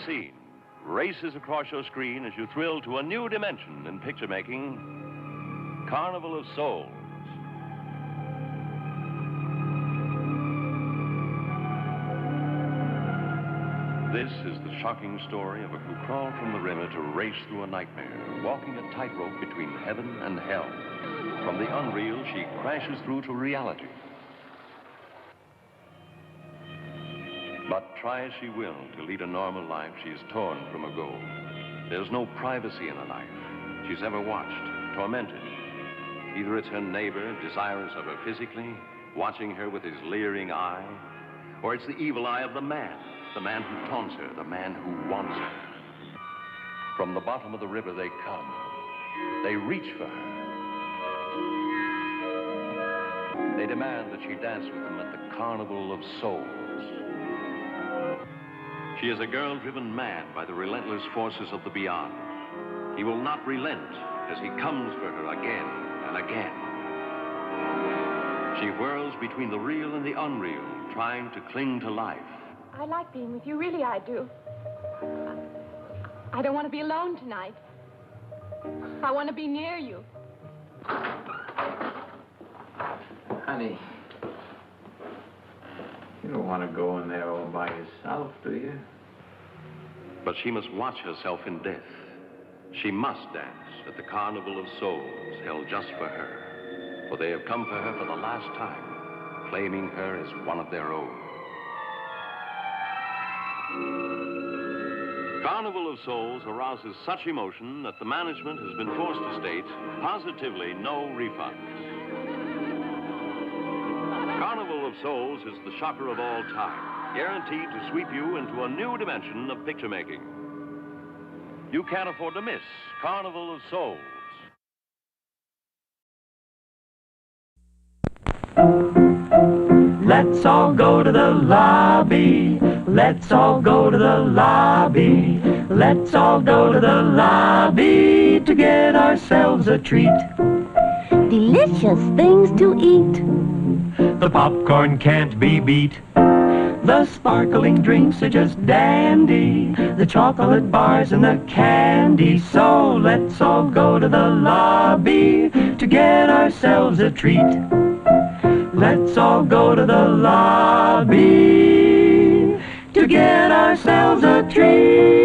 scene races across your screen as you thrill to a new dimension in picture making, Carnival of Souls. This is the shocking story of a who crawled from the river to race through a nightmare, walking a tightrope between heaven and hell. From the unreal, she crashes through to reality. But try as she will to lead a normal life, she is torn from her goal. There's no privacy in a life she's ever watched, tormented. Either it's her neighbor, desirous of her physically, watching her with his leering eye, or it's the evil eye of the man who taunts her, the man who wants her. From the bottom of the river they come. They reach for her. They demand that she dance with them at the Carnival of Souls. She is a girl driven mad by the relentless forces of the beyond. He will not relent as he comes for her again and again. She whirls between the real and the unreal, trying to cling to life. I like being with you, really I do. I don't want to be alone tonight. I want to be near you. Honey, you don't want to go in there all by yourself, do you? But she must watch herself in death. She must dance at the Carnival of Souls held just for her. For they have come for her for the last time, claiming her as one of their own. Carnival of Souls arouses such emotion that the management has been forced to state positively no refunds. Carnival of Souls is the shocker of all time, guaranteed to sweep you into a new dimension of picture making. You can't afford to miss Carnival of Souls. Let's all go to the lobby. Let's all go to the lobby. Let's all go to the lobby to get ourselves a treat. Delicious things to eat. The popcorn can't be beat. The sparkling drinks are just dandy. The chocolate bars and the candy. So let's all go to the lobby to get ourselves a treat. Let's all go to the lobby to get ourselves a treat.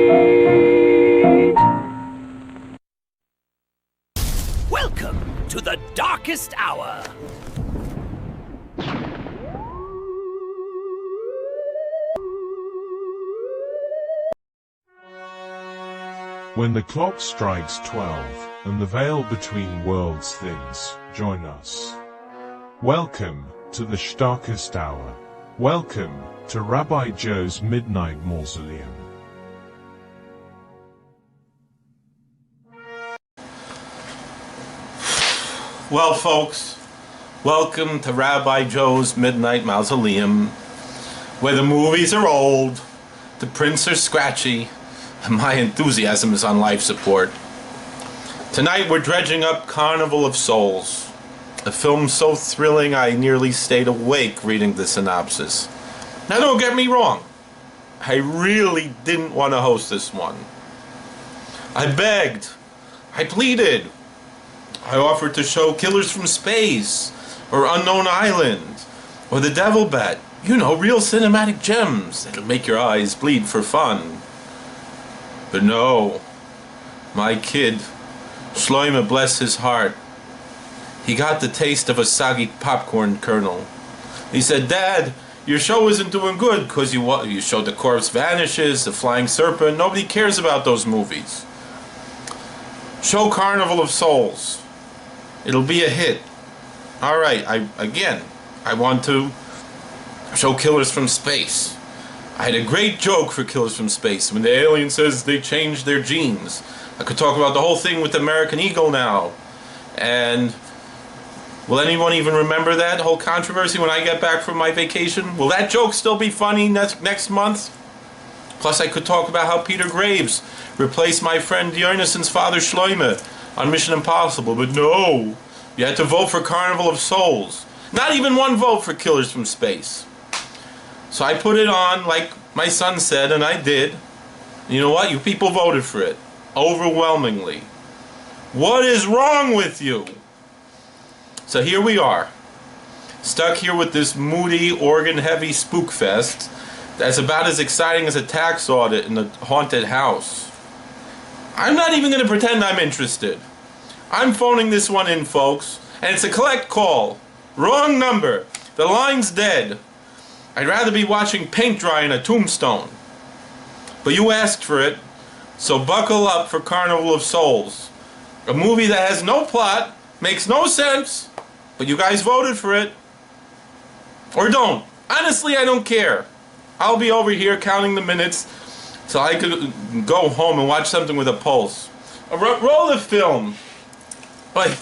Welcome to the darkest hour. When the clock strikes 12 and the veil between worlds thins, join us. Welcome to the darkest hour. Welcome to Rabbi Joe's Midnight Mausoleum. Well, folks, welcome to Rabbi Joe's Midnight Mausoleum, where the movies are old, the prints are scratchy, and my enthusiasm is on life support. Tonight we're dredging up Carnival of Souls, a film so thrilling I nearly stayed awake reading the synopsis. Now don't get me wrong, I really didn't want to host this one. I begged, I pleaded, I offered to show Killers from Space, or Unknown Island, or The Devil Bat. You know, real cinematic gems that'll make your eyes bleed for fun. But no, my kid, Shloime, bless his heart, he got the taste of a soggy popcorn kernel. He said, "Dad, your show isn't doing good because you showed The Corpse Vanishes, The Flying Serpent. Nobody cares about those movies. Show Carnival of Souls. It'll be a hit." All right, I want to show Killers from Space. I had a great joke for Killers from Space when the alien says they changed their genes. I could talk about the whole thing with the American Eagle now. And will anyone even remember that whole controversy when I get back from my vacation? Will that joke still be funny next month? Plus I could talk about how Peter Graves replaced my friend Dionyson's father Shloime on Mission Impossible. But no, you had to vote for Carnival of Souls. Not even one vote for Killers from Space. So I put it on like my son said, and I did. You know what? You people voted for it. Overwhelmingly. What is wrong with you? So here we are. Stuck here with this moody, organ-heavy spook fest that's about as exciting as a tax audit in a haunted house. I'm not even going to pretend I'm interested. I'm phoning this one in, folks, and it's a collect call. Wrong number. The line's dead. I'd rather be watching paint dry in a tombstone. But you asked for it, so buckle up for Carnival of Souls. A movie that has no plot, makes no sense, but you guys voted for it. Or don't. Honestly, I don't care. I'll be over here counting the minutes so I could go home and watch something with a pulse. Roll the film. Like,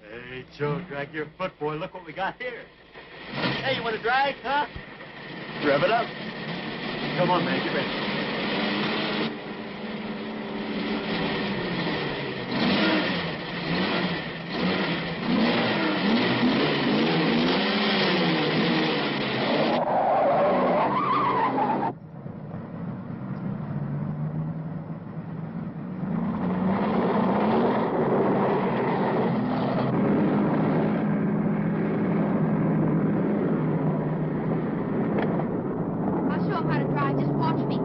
Hey, Joe, drag your foot, boy. Look what we got here. Hey, you want to drag, huh? Rev it up. Come on, man. Get ready. I'll show him how to drive. Just watch me.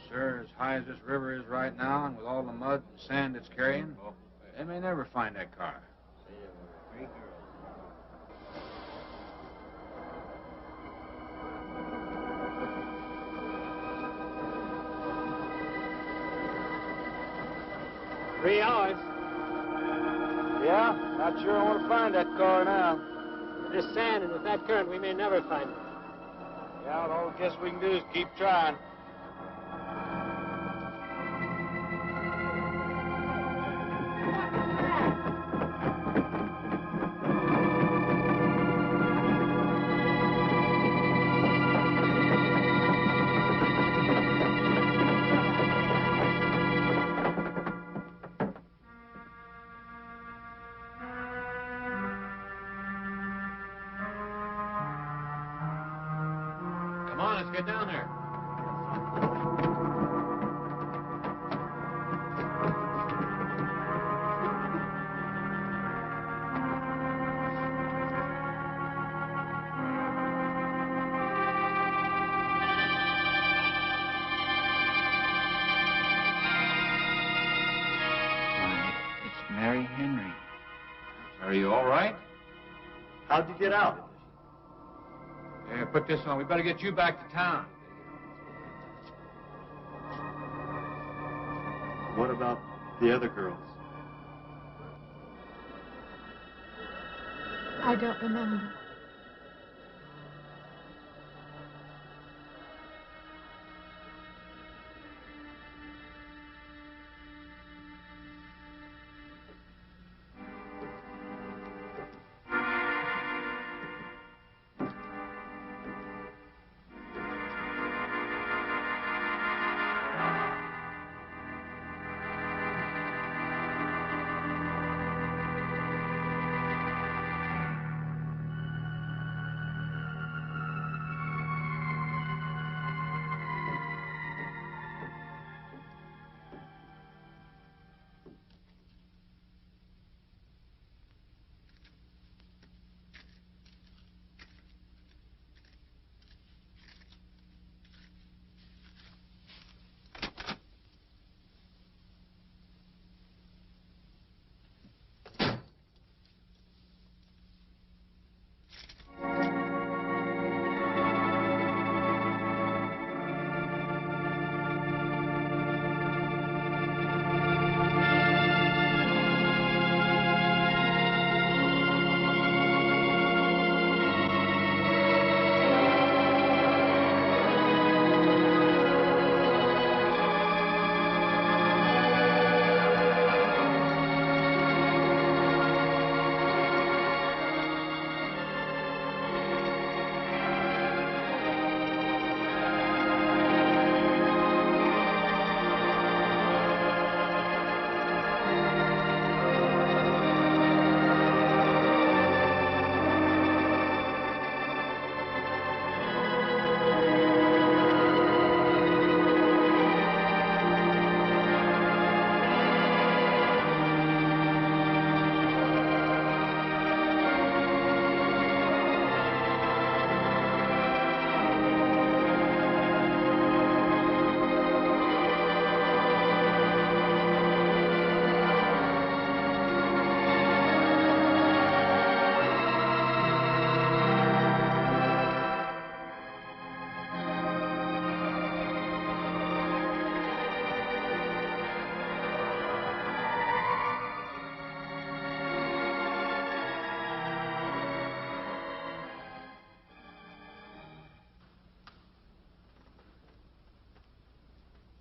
Sir, as high as this river is right now, and with all the mud and sand it's carrying, they may never find that car. Three hours. Yeah? Not sure I want to find that car now. With this sand and with that current, we may never find it. Yeah, well, all I guess we can do is keep trying. on, let's get down there. Mary Henry. Are you all right? How'd you get out? Yeah, put this on. We better get you back to town. What about the other girls? I don't remember.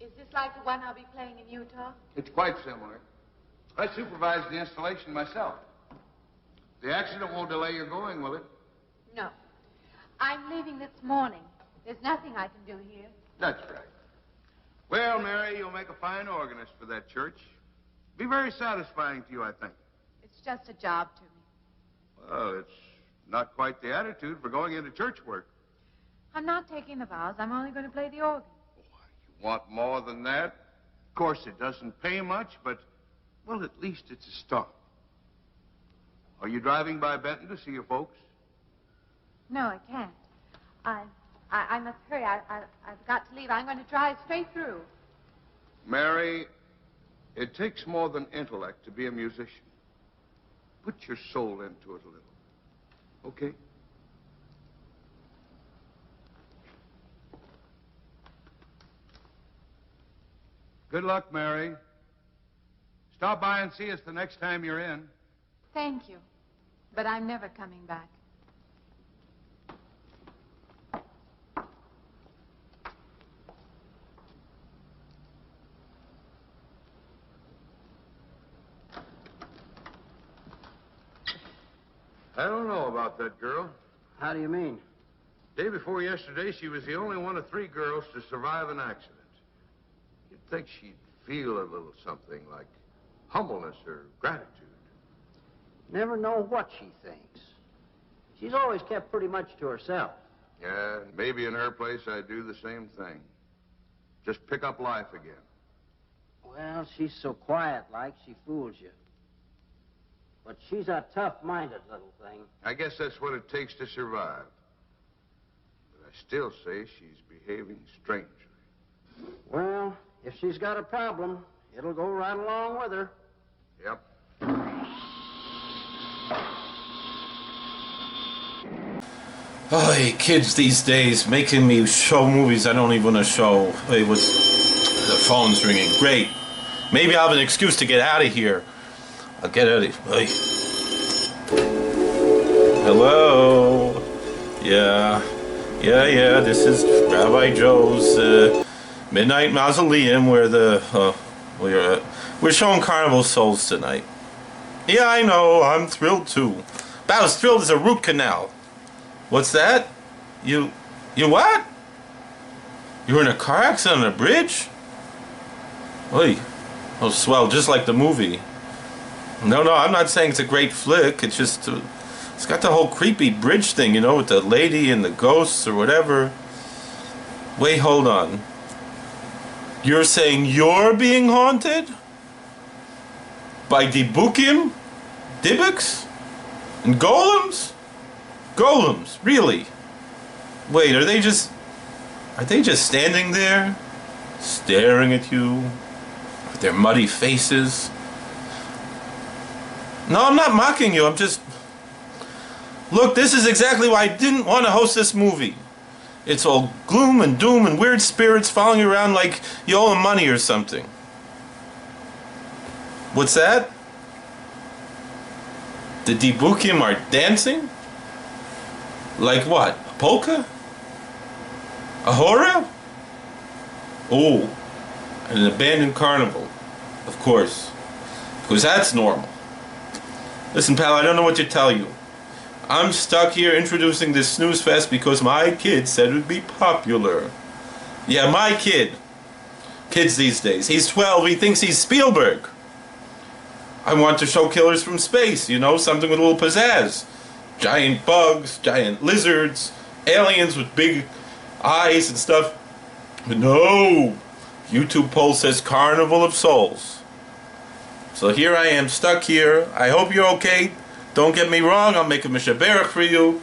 Is this like the one I'll be playing in Utah? It's quite similar. I supervised the installation myself. The accident won't delay your going, will it? No. I'm leaving this morning. There's nothing I can do here. That's right. Well, Mary, you'll make a fine organist for that church. Be very satisfying to you, I think. It's just a job to me. Well, it's not quite the attitude for going into church work. I'm not taking the vows. I'm only going to play the organ. You want more than that? Of course, it doesn't pay much, but, well, at least it's a start. Are you driving by Benton to see your folks? No, I can't. I must hurry. I've got to leave. I'm going to drive straight through. Mary, it takes more than intellect to be a musician. Put your soul into it a little. Okay? Good luck, Mary. Stop by and see us the next time you're in. Thank you. But I'm never coming back. I don't know about that girl. How do you mean? Day before yesterday, she was the only one of 3 girls to survive an accident. You'd think she'd feel a little something like humbleness or gratitude. Never know what she thinks. She's always kept pretty much to herself. Yeah, maybe in her place I'd do the same thing. Just pick up life again. Well, she's so quiet-like, she fools you. But she's a tough-minded little thing. I guess that's what it takes to survive. But I still say she's behaving strangely. Well, if she's got a problem, it'll go right along with her. Yep. Oh, hey, kids these days making me show movies I don't even want to show. Hey, the phone's ringing. Great. Maybe I'll have an excuse to get out of here. I'll get out of here. Hey. Hello. Yeah. This is Rabbi Joe's Midnight Mausoleum, where we're showing Carnival of Souls tonight. Yeah, I know. I'm thrilled too. About as thrilled as a root canal. What's that? You what? You were in a car accident on a bridge? Oy. Oh, swell, just like the movie. No, I'm not saying it's a great flick. It's just, it's got the whole creepy bridge thing, you know, with the lady and the ghosts or whatever. Wait, hold on. You're saying you're being haunted? By Dibukim? Dibuks? And golems? Golems, really? Wait, are they just standing there, staring at you with their muddy faces? No, I'm not mocking you. I'm just... Look, this is exactly why I didn't want to host this movie. It's all gloom and doom and weird spirits following you around like you owe them money or something. What's that? The Dibukim are dancing? Like what? A polka? A hora? Oh, an abandoned carnival. Of course. Because that's normal. Listen, pal, I don't know what to tell you. I'm stuck here introducing this snooze fest because my kid said it would be popular. Yeah, my kid. Kids these days. He's 12. He thinks he's Spielberg. I want to show killers from space, you know, something with a little pizzazz. Giant bugs, giant lizards, aliens with big eyes and stuff. But no! YouTube poll says Carnival of Souls. So here I am, stuck here. I hope you're okay. Don't get me wrong, I'll make a mishaberach for you.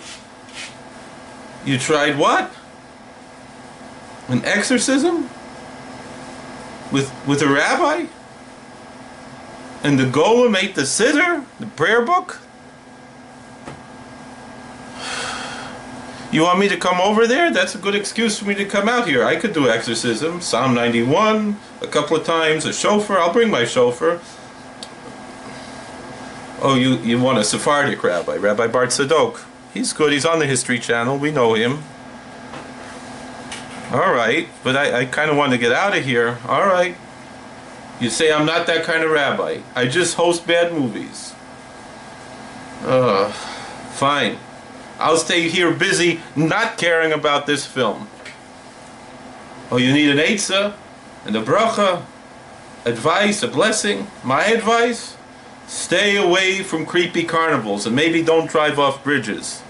You tried what? An exorcism? With a rabbi? And the golem ate the siddur? The prayer book? You want me to come over there? That's a good excuse for me to come out here. I could do exorcism, Psalm 91, a couple of times, a shofar. I'll bring my shofar. Oh, you want a Sephardic rabbi, Rabbi Bart Sadok. He's good. He's on the History Channel. We know him. All right, but I kind of want to get out of here. All right. You say I'm not that kind of rabbi. I just host bad movies. Fine. I'll stay here busy not caring about this film. Oh, you need an eitzah and a bracha, advice, a blessing. My advice? Stay away from creepy carnivals and maybe don't drive off bridges.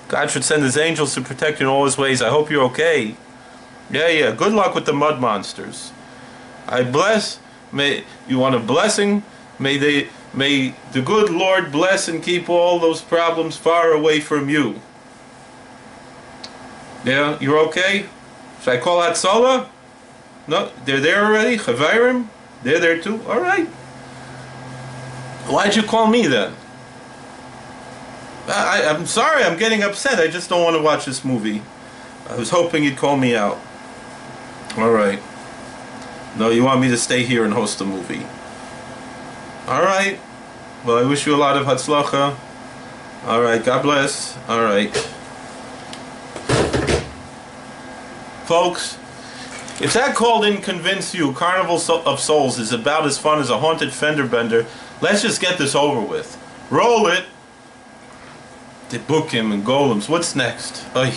God should send his angels to protect you in all his ways. I hope you're okay. Yeah. Good luck with the mud monsters. I bless. You want a blessing? May the good Lord bless and keep all those problems far away from you. Yeah, you're okay? Should I call Hatzalah? No, they're there already? Chavayrim? They're there too? Alright. Why'd you call me then? I'm sorry, I'm getting upset. I just don't want to watch this movie. I was hoping you'd call me out. Alright. No, you want me to stay here and host the movie. Alright. Well, I wish you a lot of hatzlacha. Alright, God bless. Alright. Folks, if that call didn't convince you Carnival of Souls is about as fun as a haunted fender bender, let's just get this over with. Roll it. Dibukim and golems. What's next? Oy.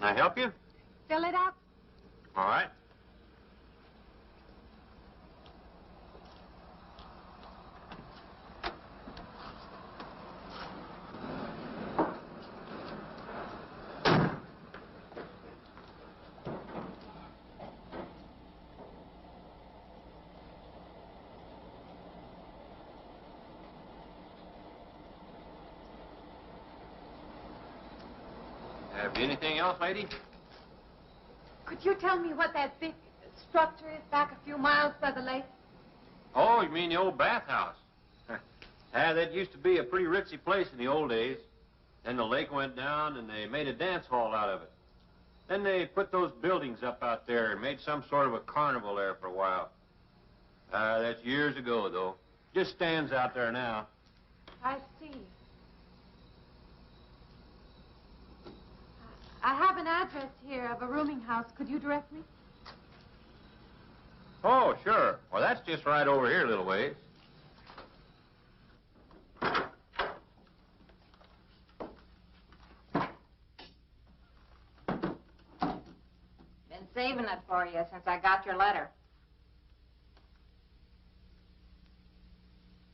I help you? Fill it up. All right. Anything else, lady? Could you tell me what that big structure is back a few miles by the lake? Oh, you mean the old bathhouse? That used to be a pretty ritzy place in the old days. Then the lake went down and they made a dance hall out of it. Then they put those buildings up out there and made some sort of a carnival there for a while. That's years ago, though. Just stands out there now. I see. I have an address here of a rooming house. Could you direct me? Oh, sure. Well, that's just right over here a little ways. Been saving it for you since I got your letter.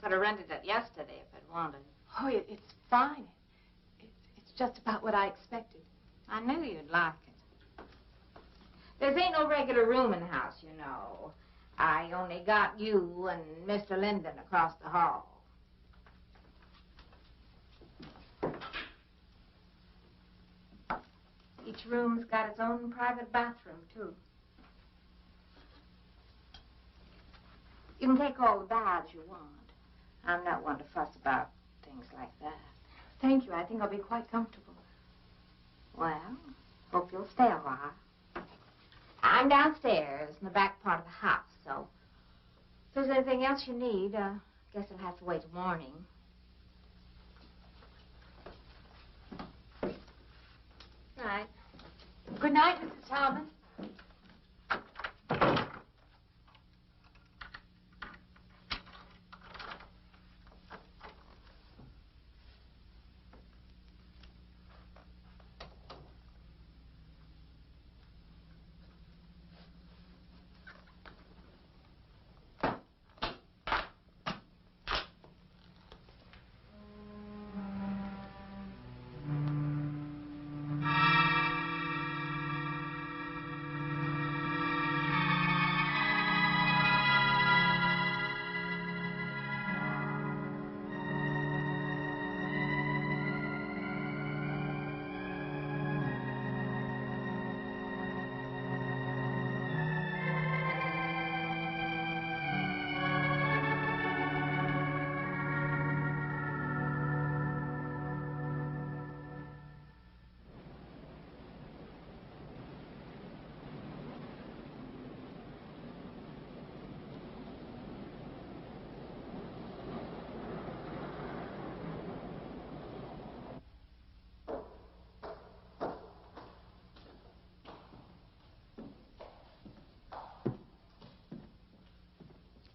Could have rented it yesterday if I'd wanted. Oh, it's fine. It's just about what I expected. I knew you'd like it. There ain't no regular rooming house, you know. I only got you and Mr. Linden across the hall. Each room's got its own private bathroom, too. You can take all the baths you want. I'm not one to fuss about things like that. Thank you. I think I'll be quite comfortable. Well, hope you'll stay a while. I'm downstairs in the back part of the house, so if there's anything else you need, guess it'll have to wait till morning. Right. Good night, Mrs. Talman.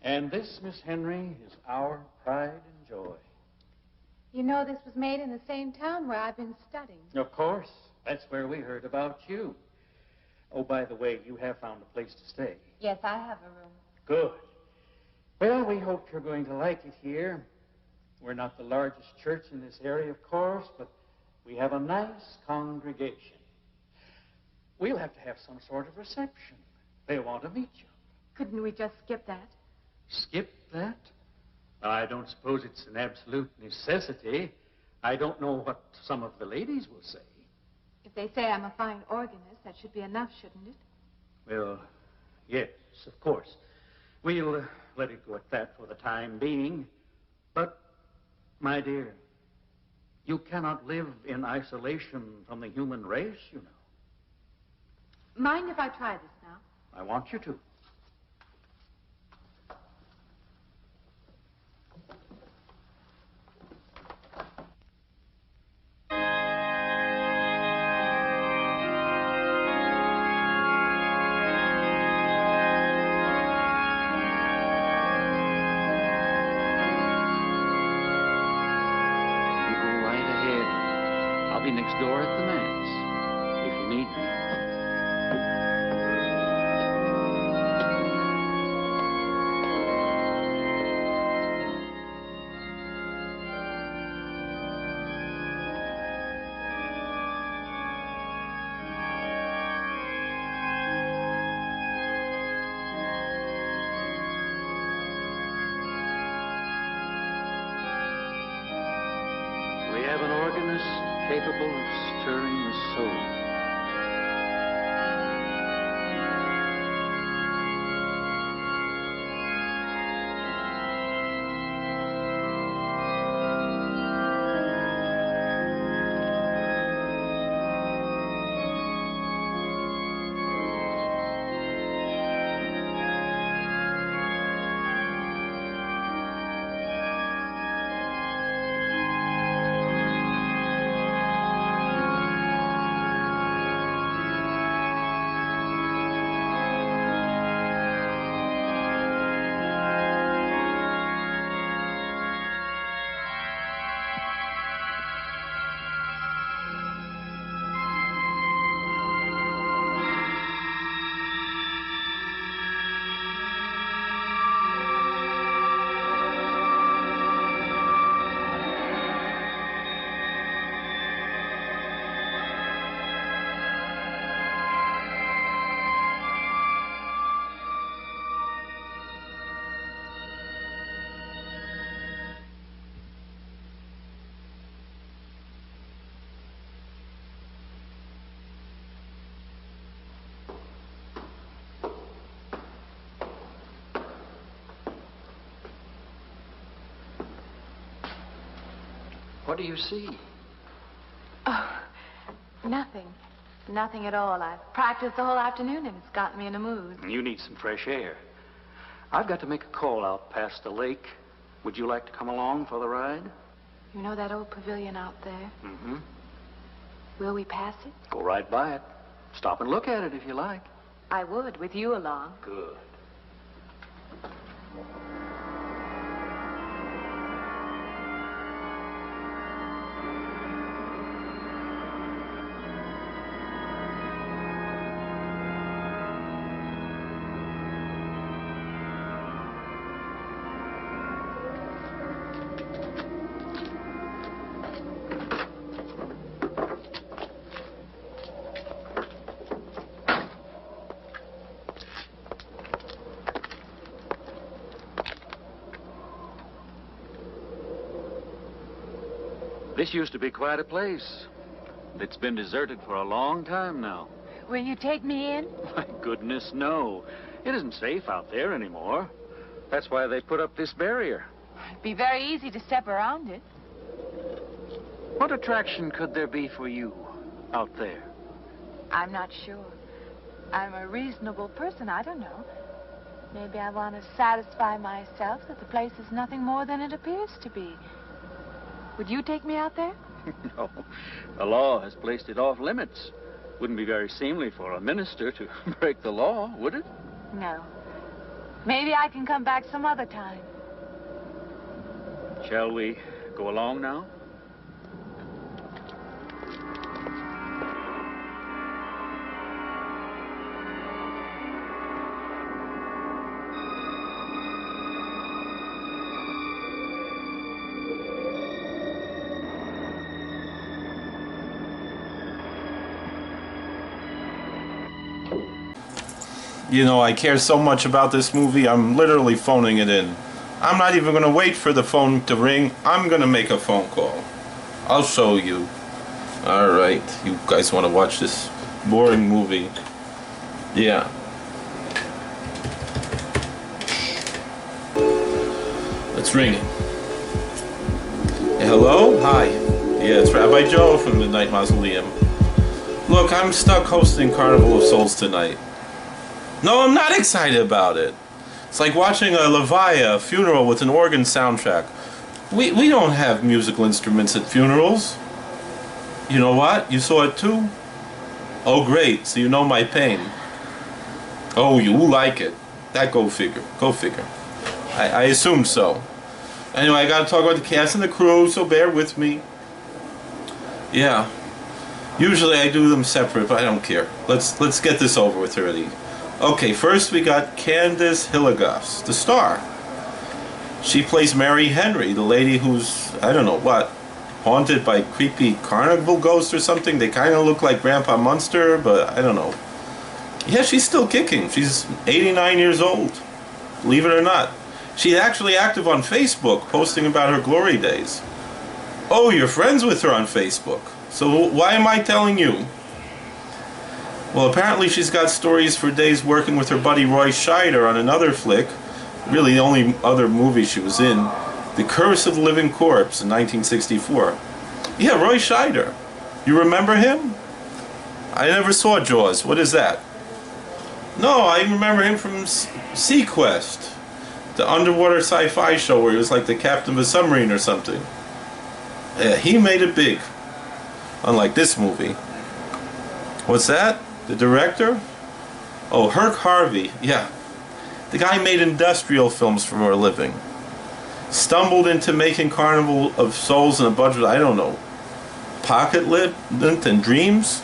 And this, Miss Henry, is our pride and joy. You know this was made in the same town where I've been studying. Of course. That's where we heard about you. Oh, by the way, you have found a place to stay. Yes, I have a room. Good. Well, we hope you're going to like it here. We're not the largest church in this area, of course, but we have a nice congregation. We'll have to have some sort of reception. They'll want to meet you. Couldn't we just skip that? Skip that? I don't suppose it's an absolute necessity. I don't know what some of the ladies will say. If they say I'm a fine organist, that should be enough, shouldn't it? Well, yes, of course. We'll let it go at that for the time being. But, my dear, you cannot live in isolation from the human race, you know. Mind if I try this now? I want you to. Next door at the manse, if you need me. have an organist capable of stirring the soul. What do you see? Oh, nothing. Nothing at all. I've practiced the whole afternoon and it's gotten me in a mood. You need some fresh air. I've got to make a call out past the lake. Would you like to come along for the ride? You know that old pavilion out there? Mm-hmm. Will we pass it? Go right by it. Stop and look at it if you like. I would, with you along. Good. This used to be quite a place. It's been deserted for a long time now. Will you take me in? My goodness, no. It isn't safe out there anymore. That's why they put up this barrier. It'd be very easy to step around it. What attraction could there be for you out there? I'm not sure. I'm a reasonable person. I don't know. Maybe I want to satisfy myself that the place is nothing more than it appears to be. Would you take me out there? No. The law has placed it off limits. Wouldn't be very seemly for a minister to break the law, would it? No. Maybe I can come back some other time. Shall we go along now? You know, I care so much about this movie, I'm literally phoning it in. I'm not even going to wait for the phone to ring. I'm going to make a phone call. I'll show you. Alright, you guys want to watch this boring movie? Yeah. Let's ring it. Hello? Hi. Yeah, it's Rabbi Joe from Midnite Mausoleum. Look, I'm stuck hosting Carnival of Souls tonight. No, I'm not excited about it. It's like watching a Levaya funeral with an organ soundtrack. We don't have musical instruments at funerals. You know what? You saw it too? Oh, great. So you know my pain. Oh, you like it. That go figure. Go figure. I assume so. Anyway, I gotta talk about the cast and the crew, so bear with me. Yeah. Usually I do them separate, but I don't care. Let's get this over with already. Okay, first we got Candace Hilligoss, the star. She plays Mary Henry, the lady who's, I don't know what, haunted by creepy carnival ghosts or something. They kind of look like Grandpa Munster, but I don't know. Yeah, she's still kicking. She's 89 years old, believe it or not. She's actually active on Facebook, posting about her glory days. Oh, you're friends with her on Facebook. So why am I telling you? Well, apparently she's got stories for days working with her buddy Roy Scheider on another flick. Really the only other movie she was in. The Curse of the Living Corpse in 1964. Yeah, Roy Scheider. You remember him? I never saw Jaws. What is that? No, I remember him from Sequest, the underwater sci-fi show where he was like the captain of a submarine or something. Yeah, he made it big. Unlike this movie. What's that? The director? Oh, Herc Harvey. Yeah. The guy made industrial films for a living. Stumbled into making Carnival of Souls in a budget, I don't know, pocket lint and dreams.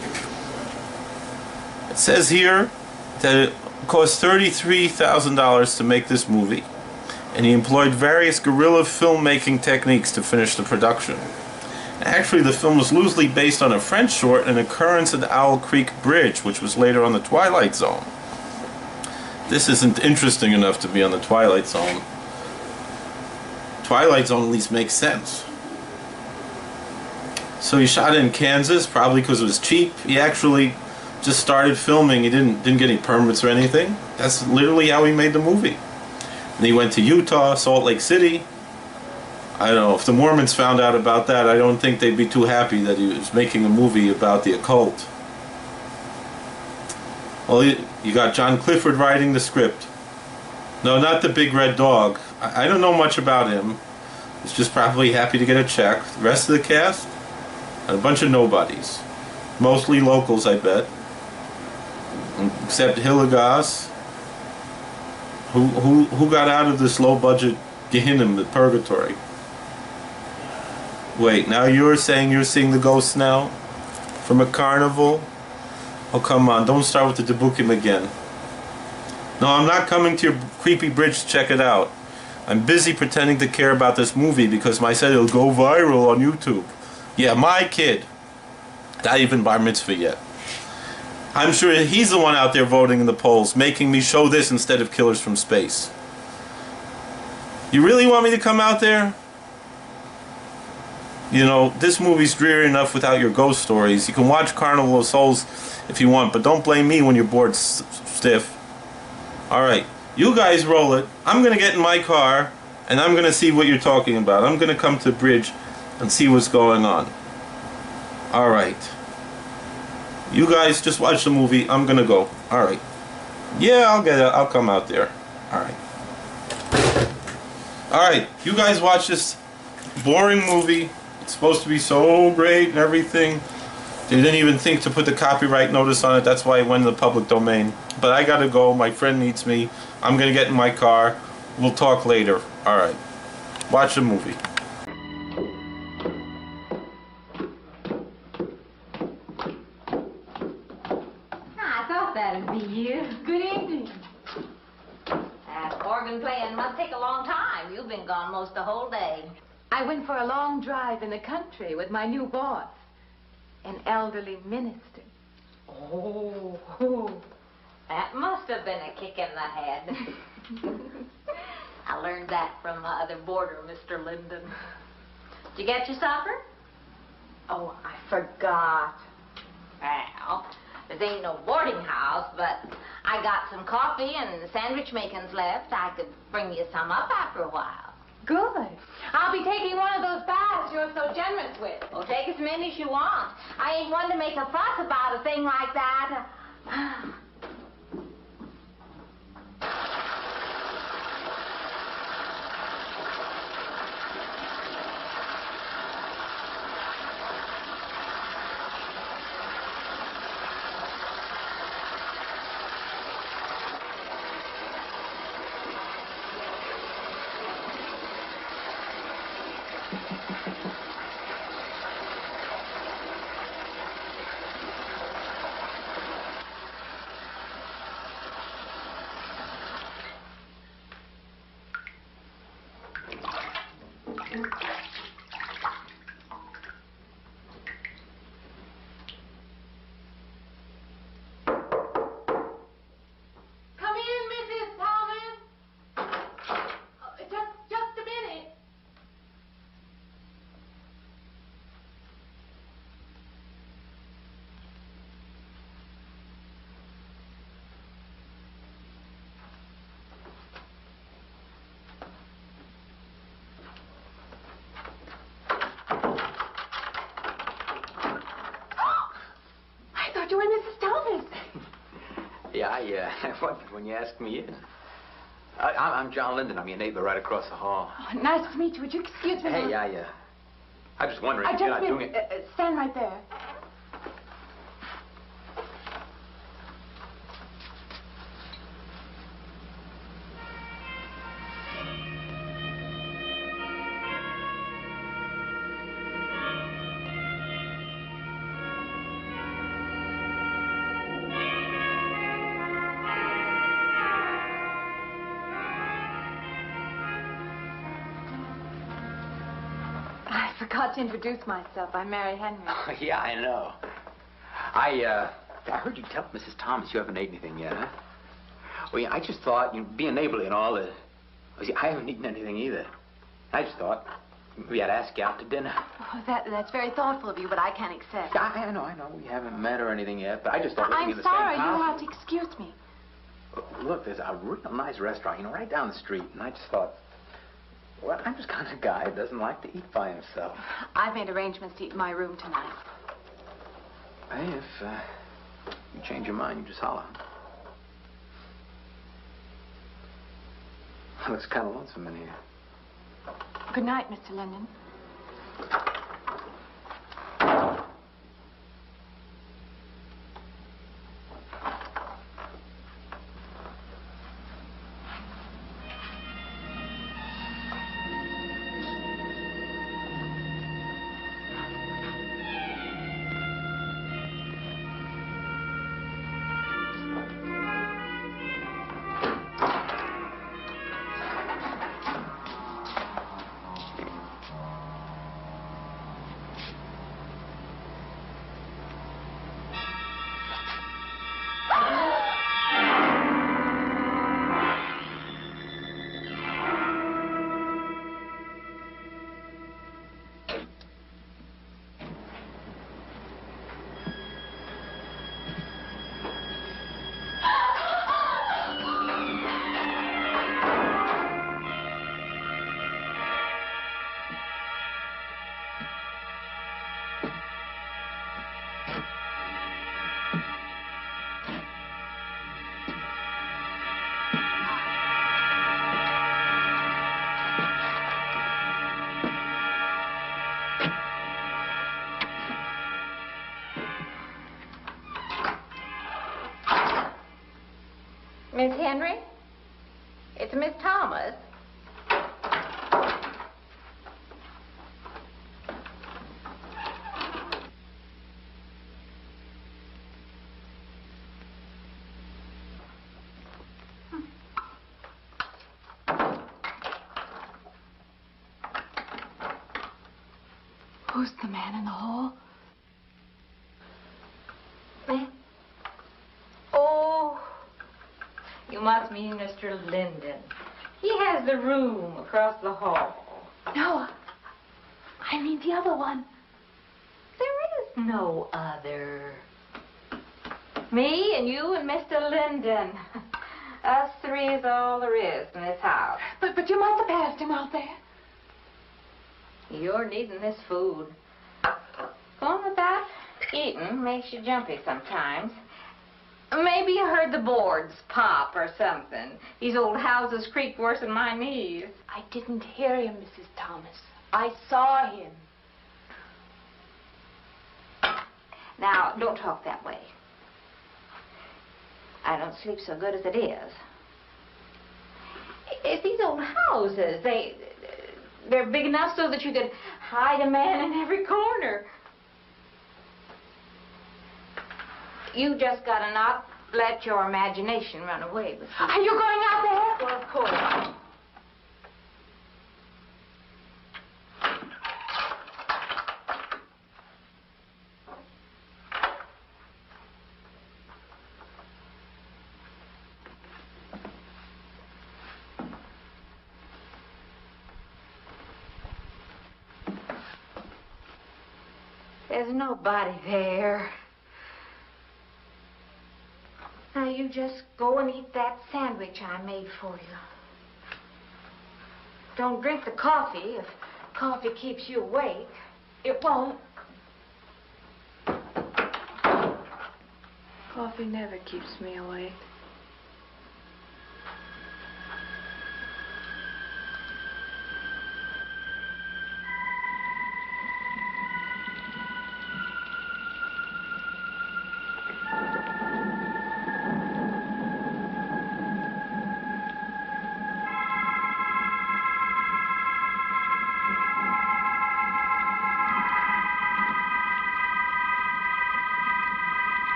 It says here that it cost $33,000 to make this movie, and he employed various guerrilla filmmaking techniques to finish the production. Actually, the film was loosely based on a French short, An Occurrence at the Owl Creek Bridge, which was later on the Twilight Zone. This isn't interesting enough to be on the Twilight Zone. Twilight Zone at least makes sense. So he shot it in Kansas, probably because it was cheap. He actually just started filming. He didn't get any permits or anything. That's literally how he made the movie. And he went to Utah, Salt Lake City. I don't know, if the Mormons found out about that, I don't think they'd be too happy that he was making a movie about the occult. Well, you got John Clifford writing the script. No, not the big red dog. I don't know much about him. He's just probably happy to get a check. The rest of the cast? A bunch of nobodies. Mostly locals, I bet. Except Hillegas, who got out of this low-budget Gehenna, the purgatory. Wait, now you're saying you're seeing the ghosts now? From a carnival? Oh, come on, don't start with the Debukim again. No, I'm not coming to your creepy bridge to check it out. I'm busy pretending to care about this movie because I said it'll go viral on YouTube. Yeah, my kid. Not even bar mitzvah yet. I'm sure he's the one out there voting in the polls, making me show this instead of Killers from Space. You really want me to come out there? You know, this movie's dreary enough without your ghost stories. You can watch Carnival of Souls if you want, but don't blame me when you're bored stiff. Alright, you guys roll it. I'm going to get in my car, and I'm going to see what you're talking about. I'm going to come to the bridge and see what's going on. Alright. You guys just watch the movie. I'm going to go. Alright. Yeah, I'll get it. I'll come out there. Alright. Alright, you guys watch this boring movie. It's supposed to be so great and everything. They didn't even think to put the copyright notice on it. That's why it went in the public domain. But I gotta go. My friend needs me. I'm gonna get in my car. We'll talk later. Alright. Watch the movie. I thought that'd be you. Good evening. That organ playing must take a long time. You've been gone most the whole day. I went for a long drive in the country with my new boss, an elderly minister. Oh, that must have been a kick in the head. I learned that from my other boarder, Mr. Linden. Did you get your supper? Oh, I forgot. Well, this ain't no boarding house, but I got some coffee and sandwich makings left. I could bring you some up after a while. Good. I'll be taking one of those baths you're so generous with. Well, take as many as you want. I ain't one to make a fuss about a thing like that. When you asked me in. I'm John Linden. I'm your neighbor right across the hall. Oh, nice to meet you. Would you excuse me? Hey, I was wondering if I you're just not doing mean, it. stand right there. I forgot to introduce myself. I'm Mary Henry. Oh, yeah, I know. I heard you tell Mrs. Thomas you haven't ate anything yet, huh? Well, yeah, I just thought, being neighborly and all, I haven't eaten anything either. I just thought we had to ask you out to dinner. Oh, that's very thoughtful of you, but I can't accept. Yeah, I know. We haven't met or anything yet, but I just thought living in I'm the sorry. same house. You'll have to excuse me. Look, there's a real nice restaurant, right down the street, and I just thought, well, I'm just kind of guy that doesn't like to eat by himself. I've made arrangements to eat in my room tonight. Hey, if you change your mind, you just holler. Looks kind of lonesome in here. Good night, Mr. Linden. Miss Henry? It's Miss Thomas. Who's the man in the hall? Me? Oh, you must mean Mr. Linden. He has the room across the hall. No, I mean the other one. There is no other. Me and you and Mr. Linden. Us three is all there is in this house. But you must have passed him out there. You're needing this food. Going without eating makes you jumpy sometimes. Maybe you heard the boards pop or something. These old houses creak worse than my knees. I didn't hear him, Mrs. Thomas. I saw him. Now, don't talk that way. I don't sleep so good as it is. It's these old houses. They're big enough so that you could hide a man in every corner. You just gotta not let your imagination run away with you. Are you going out there? Well, of course. There's nobody there. Now, you just go and eat that sandwich I made for you. Don't drink the coffee. If coffee keeps you awake, it won't. Coffee never keeps me awake.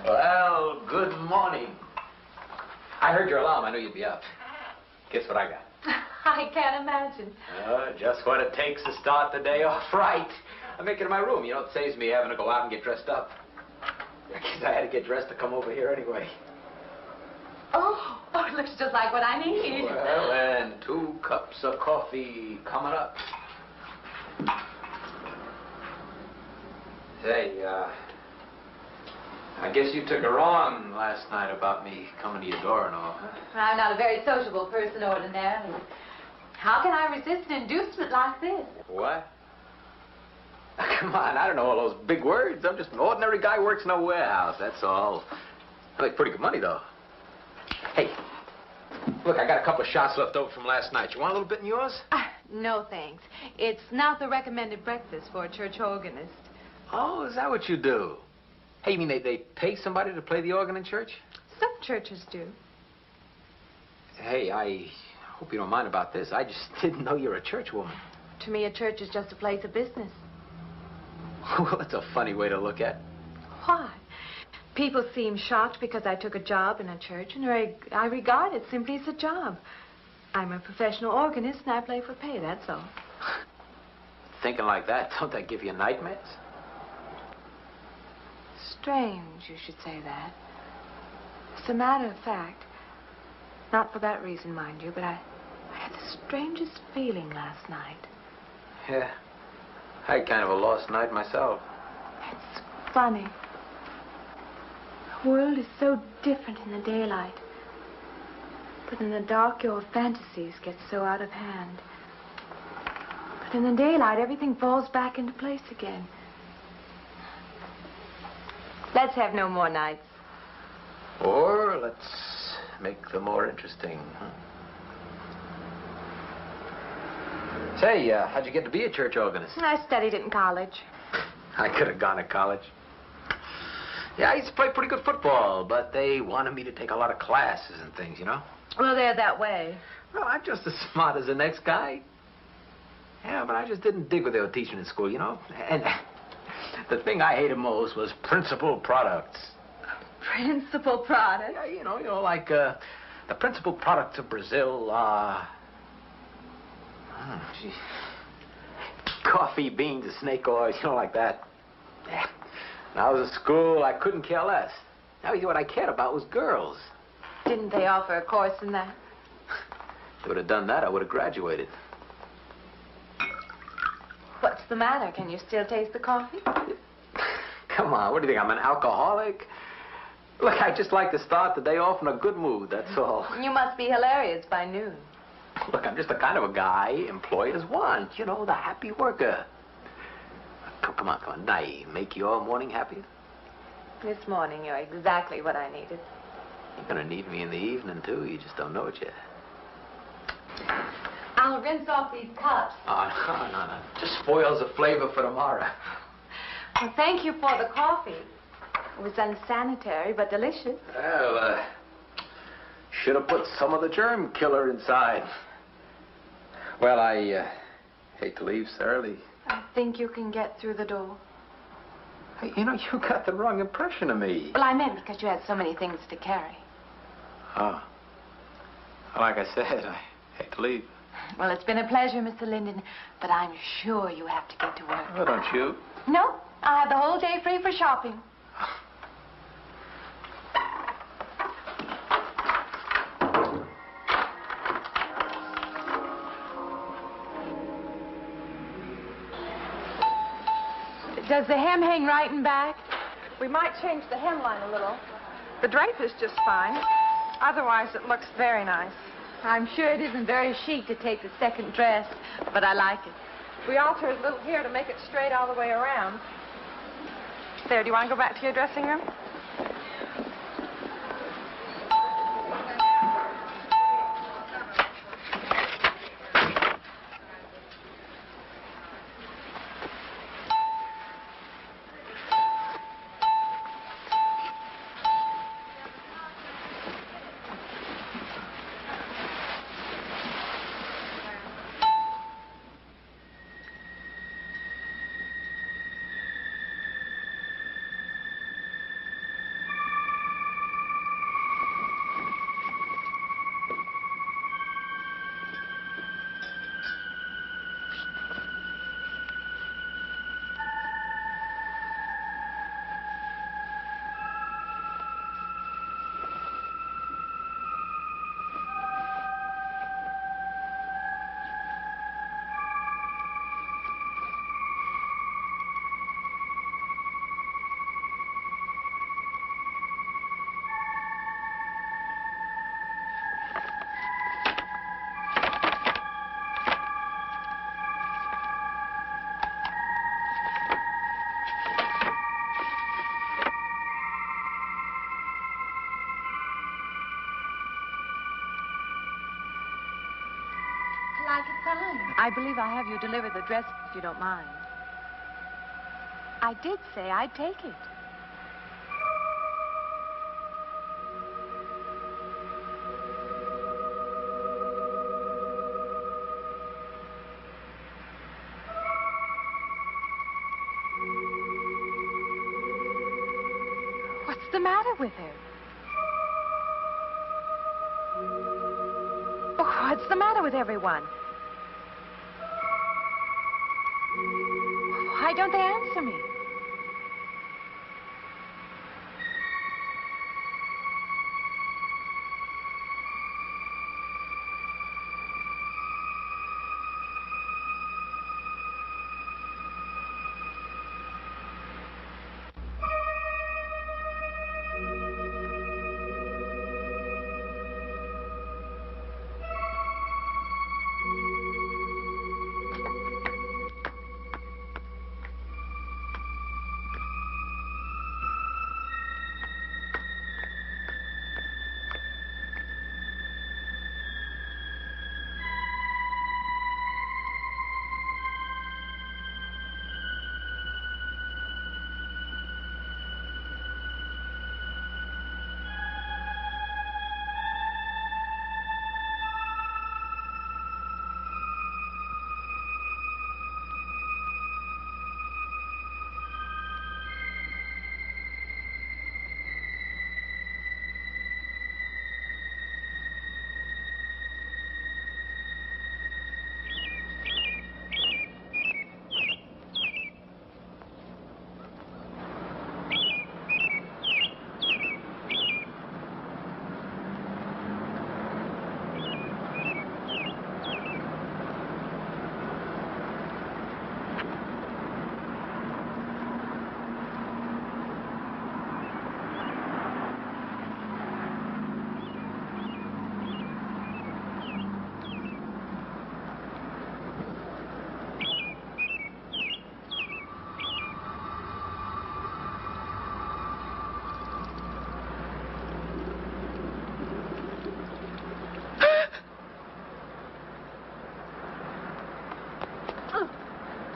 Well, good morning. I heard your alarm. I knew you'd be up. Guess what I got? I can't imagine. Just what it takes to start the day off right. I make it in my room. You know, it saves me having to go out and get dressed up. I guess I had to get dressed to come over here anyway. Oh, it looks just like what I need. Well, and 2 cups of coffee coming up. Say, I guess you took her on last night about me coming to your door and all, huh? I'm not a very sociable person ordinarily. How can I resist an inducement like this? What? Come on, I don't know all those big words. I'm just an ordinary guy who works in a warehouse, that's all. I make pretty good money, though. Hey, look, I got a couple of shots left over from last night. You want a little bit in yours? No, thanks. It's not the recommended breakfast for a church organist. Oh, is that what you do? Hey, you mean they pay somebody to play the organ in church? Some churches do. Hey, I hope you don't mind about this. I just didn't know you're a church woman. To me, a church is just a place of business. Well, that's a funny way to look at it. Why? People seem shocked because I took a job in a church, and I regard it simply as a job. I'm a professional organist, and I play for pay, that's all. Thinking like that, don't that give you nightmares? Strange you should say that. As a matter of fact, not for that reason, mind you, but I had the strangest feeling last night. Yeah, I had kind of a lost night myself. It's funny. The world is so different in the daylight. But in the dark, your fantasies get so out of hand. But in the daylight, everything falls back into place again. Let's have no more nights. Or let's make them more interesting, huh? Say, how'd you get to be a church organist? I studied it in college. I could have gone to college. Yeah, I used to play pretty good football, but they wanted me to take a lot of classes and things, you know? Well, they're that way. Well, I'm just as smart as the next guy. Yeah, but I just didn't dig what they were teaching in school, you know? And the thing I hated most was principal products. Principal products? Yeah, you know, like the principal products of Brazil are... coffee, beans, and snake oil, you know, like that. Yeah. When I was in school, I couldn't care less. Now, you know, what I cared about was girls. Didn't they offer a course in that? If they would have done that, I would have graduated. What's the matter? Can you still taste the coffee? Come on, what do you think, I'm an alcoholic? Look, I just like to start the day off in a good mood, that's all. You must be hilarious by noon. Look, I'm just the kind of a guy employers want. You know, the happy worker. Come on. Now, make your morning happier? This morning, you're exactly what I needed. You're gonna need me in the evening, too. You just don't know it yet. I'll rinse off these cups. Oh, no. Just spoils the flavor for tomorrow. Well, thank you for the coffee. It was unsanitary, but delicious. Well, should have put some of the germ killer inside. Well, I hate to leave so early. I think you can get through the door. Hey, you know, you got the wrong impression of me. Well, I meant because you had so many things to carry. Oh. Like I said, I hate to leave. Well, it's been a pleasure, Mr. Linden, but I'm sure you have to get to work. Oh, don't you? No, I have the whole day free for shopping. Does the hem hang right and back? We might change the hemline a little. The drape is just fine. Otherwise, it looks very nice. I'm sure it isn't very chic to take the second dress, but I like it. We altered a little here to make it straight all the way around. There, do you want to go back to your dressing room? like it fine. I believe I have you deliver the dress if you don't mind. I did say I'd take it. What's the matter with her? Oh, what's the matter with everyone? Why don't they answer me?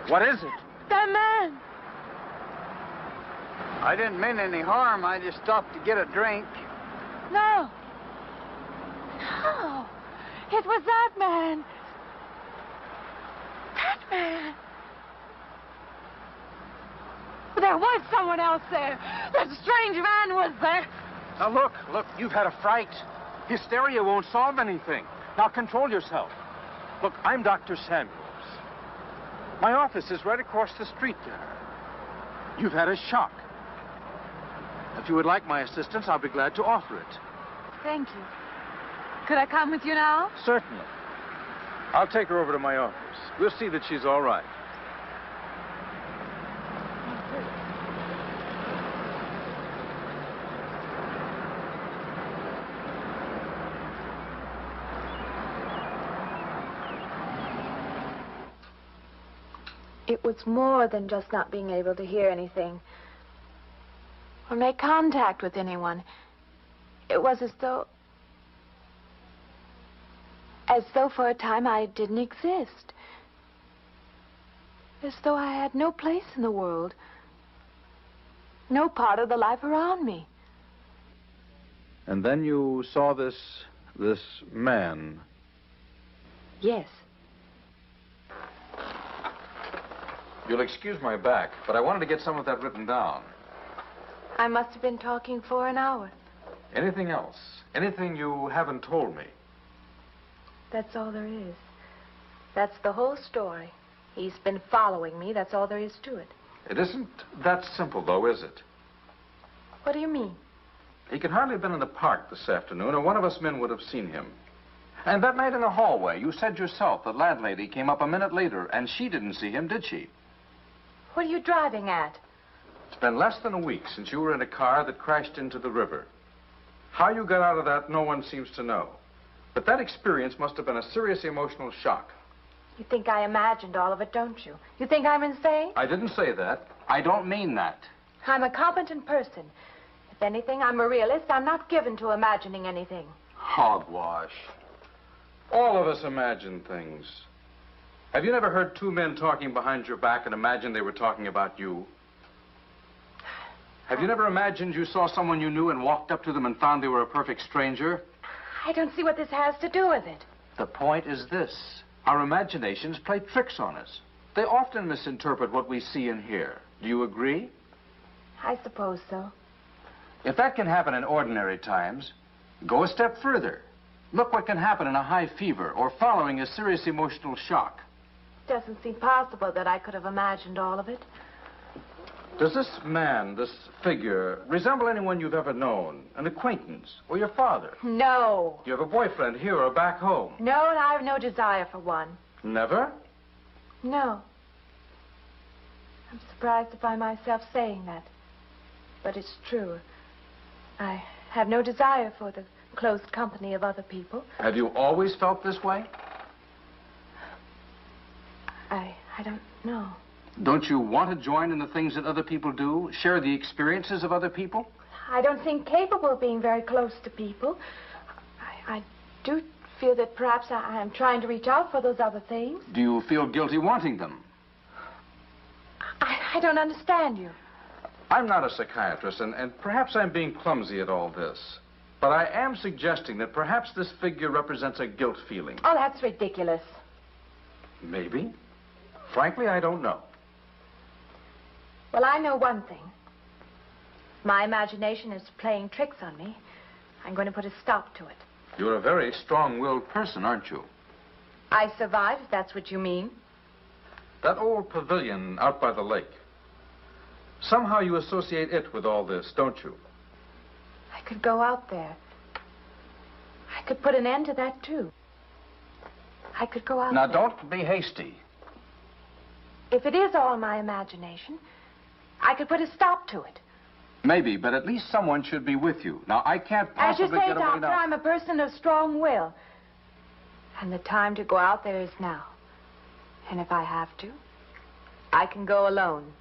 What is it? That man. I didn't mean any harm. I just stopped to get a drink. No. No. It was that man. That man. There was someone else there. That strange man was there. Now, look, you've had a fright. Hysteria won't solve anything. Now, control yourself. Look, I'm Dr. Samuels. My office is right across the street there. You've had a shock. If you would like my assistance, I'll be glad to offer it. Thank you. Could I come with you now? Certainly. I'll take her over to my office. We'll see that she's all right. It was more than just not being able to hear anything or make contact with anyone. It was as though for a time I didn't exist. As though I had no place in the world. No part of the life around me. And then you saw this man. Yes. You'll excuse my back, but I wanted to get some of that written down. I must have been talking for an hour. Anything else? Anything you haven't told me? That's all there is. That's the whole story. He's been following me. That's all there is to it. It isn't that simple, though, is it? What do you mean? He could hardly have been in the park this afternoon, or one of us men would have seen him. And that night in the hallway, you said yourself the landlady came up a minute later, and she didn't see him, did she? What are you driving at? It's been less than a week since you were in a car that crashed into the river. How you got out of that, no one seems to know. But that experience must have been a serious emotional shock. You think I imagined all of it, don't you? You think I'm insane? I didn't say that. I don't mean that. I'm a competent person. If anything, I'm a realist. I'm not given to imagining anything. Hogwash. All of us imagine things. Have you never heard two men talking behind your back and imagined they were talking about you? Have you never imagined you saw someone you knew and walked up to them and found they were a perfect stranger? I don't see what this has to do with it. The point is this. Our imaginations play tricks on us. They often misinterpret what we see and hear. Do you agree? I suppose so. If that can happen in ordinary times, go a step further. Look what can happen in a high fever or following a serious emotional shock. It doesn't seem possible that I could have imagined all of it. Does this man, this figure, resemble anyone you've ever known? An acquaintance or your father? No. Do you have a boyfriend here or back home? No, and I have no desire for one. Never? No. I'm surprised to find myself saying that. But it's true. I have no desire for the close company of other people. Have you always felt this way? I don't know. Don't you want to join in the things that other people do? Share the experiences of other people? I don't seem capable of being very close to people. I do feel that perhaps I am trying to reach out for those other things. Do you feel guilty wanting them? I don't understand you. I'm not a psychiatrist, and perhaps I'm being clumsy at all this. But I am suggesting that perhaps this figure represents a guilt feeling. Oh, that's ridiculous. Maybe. Frankly, I don't know. Well, I know one thing. My imagination is playing tricks on me. I'm going to put a stop to it. You're a very strong-willed person, aren't you? I survive, if that's what you mean. That old pavilion out by the lake. Somehow you associate it with all this, don't you? I could go out there. I could put an end to that, too. I could go out Now, there. don't be hasty. If it is all my imagination, I could put a stop to it. Maybe, but at least someone should be with you. Now, I can't As you possibly say, get away Doctor, now. I'm a person of strong will. And the time to go out there is now. And if I have to, I can go alone.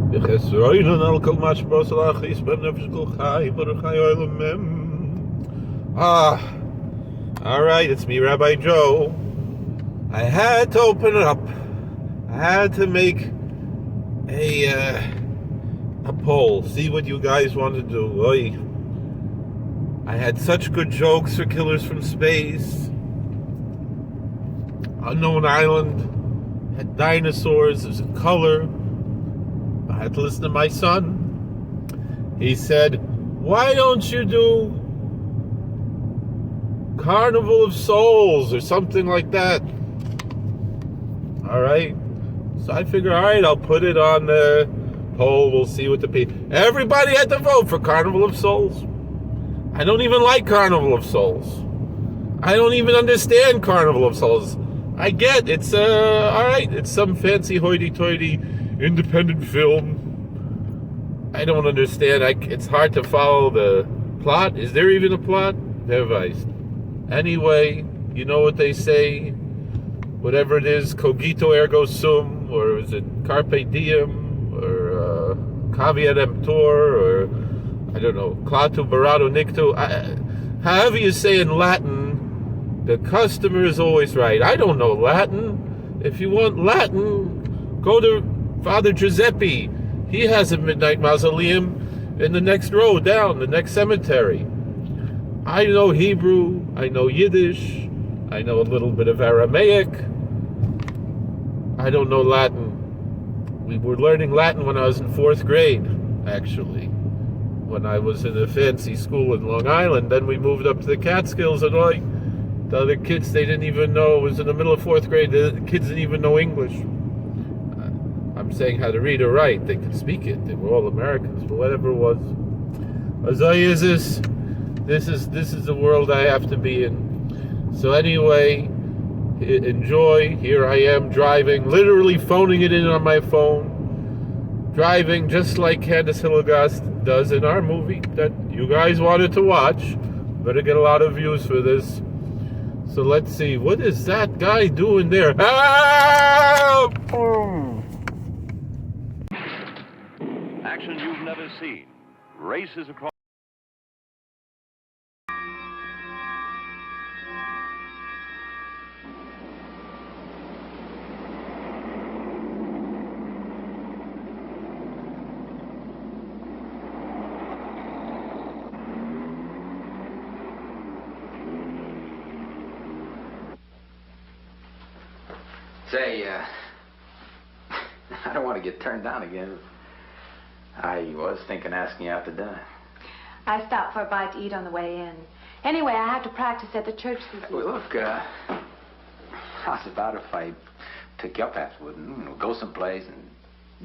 All right, it's me, Rabbi Joe. I had to open it up. I had to make a poll, see what you guys want to do. Oy. I had such good jokes for Killers from Space. Unknown Island had dinosaurs. It was in color. I had to listen to my son. He said, "Why don't you do Carnival of Souls or something like that?" All right. So I figure, all right, I'll put it on the poll. We'll see what the people... Everybody had to vote for Carnival of Souls. I don't even like Carnival of Souls. I don't even understand Carnival of Souls. I get it's, all right, it's some fancy hoity-toity independent film. I don't understand. It's hard to follow the plot. Is there even a plot? Never. Anyway, you know what they say, whatever it is, cogito ergo sum, or is it carpe diem, or caveat emptor, or I don't know, clatu barato nictu. However you say in Latin, the customer is always right. I don't know Latin. If you want Latin, go to Father Giuseppe. He has a Midnite mausoleum in the next row down, the next cemetery. I know Hebrew, I know Yiddish, I know a little bit of Aramaic. I don't know Latin. We were learning Latin when I was in 4th grade, actually. When I was in a fancy school in Long Island, then we moved up to the Catskills, and the other kids, they didn't even know. It was in the middle of 4th grade. The kids didn't even know English. I'm saying how to read or write. They could speak it. They were all Americans, but whatever it was. This is the world I have to be in. So anyway, enjoy. Here I am driving, literally phoning it in on my phone. Driving just like Candace Hillegast does in our movie that you guys wanted to watch. Better get a lot of views for this. So let's see. What is that guy doing there? Ah! Action you've never seen. Races across... Say, I don't want to get turned down again. I was thinking asking you out to dinner. I stopped for a bite to eat on the way in. Anyway, I have to practice at the church this evening. Well, look, how's about if I took you up afterward and go someplace and